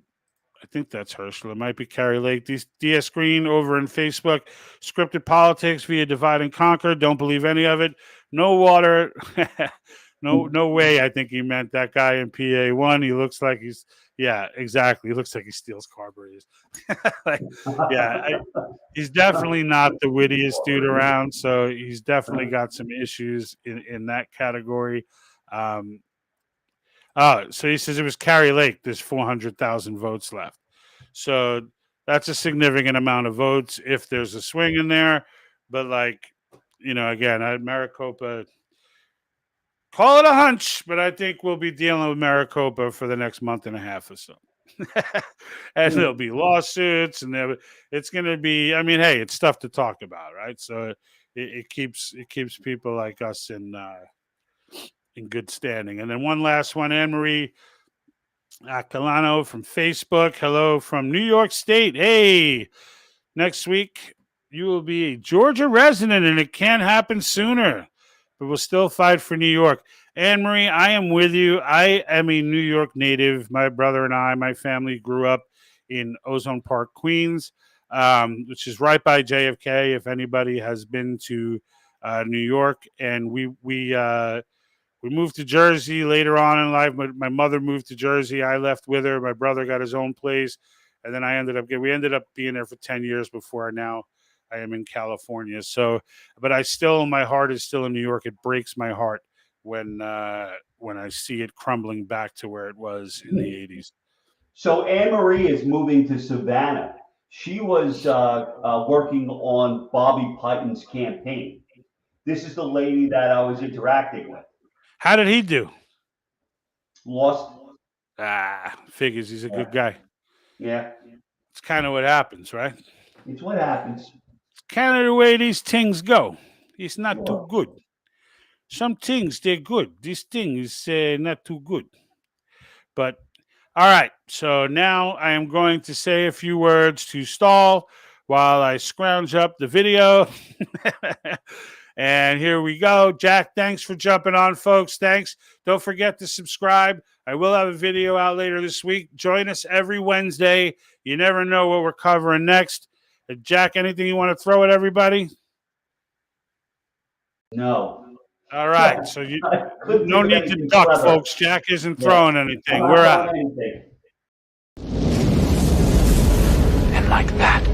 S10: I think that's Herschel. It might be Carrie Lake. DS Green over in Facebook. Scripted politics via divide and conquer. Don't believe any of it. No water. No way. I think he meant that guy in PA1. He looks like yeah, exactly. He looks like he steals carburetors. He's definitely not the wittiest dude around. So he's definitely got some issues in that category. So he says it was Carrie Lake. There's 400,000 votes left. So that's a significant amount of votes if there's a swing in there. But again, Maricopa, call it a hunch, but I think we'll be dealing with Maricopa for the next month and a half or so. And there'll be lawsuits, and it's going to be, hey, it's stuff to talk about, right? So it keeps people like us in good standing. And then one last one, Anne-Marie Calano from Facebook. Hello from New York State. Hey, next week you will be a Georgia resident, and it can't happen sooner, but we'll still fight for New York. Anne-Marie, I am with you. I am a New York native. My brother and my family grew up in Ozone Park, Queens, which is right by JFK, if anybody has been to New York. And we moved to Jersey later on in life. My mother moved to Jersey. I left with her. My brother got his own place. And then we ended up being there for 10 years before now I am in California. So, but my heart is still in New York. It breaks my heart when I see it crumbling back to where it was in the 80s.
S11: So Anne-Marie is moving to Savannah. She was working on Bobby Pyton's campaign. This is the lady that I was interacting with.
S10: How did he do?
S11: Lost.
S10: Figures he's a good guy.
S11: Yeah.
S10: It's kind of what happens, right?
S11: It's what happens.
S10: It's kind of the way these things go. It's not too good. Some things, they're good. This thing is not too good. But, all right. So now I am going to say a few words to stall while I scrounge up the video. And here we go. Jack, thanks for jumping on, folks. Thanks. Don't forget to subscribe. I will have a video out later this week. Join us every Wednesday. You never know what we're covering next. Jack, anything you want to throw at everybody?
S11: No.
S10: All right. So you no need to duck,
S11: clever.
S10: folks. Jack isn't throwing anything. We're out.
S11: Anything.
S12: And like that,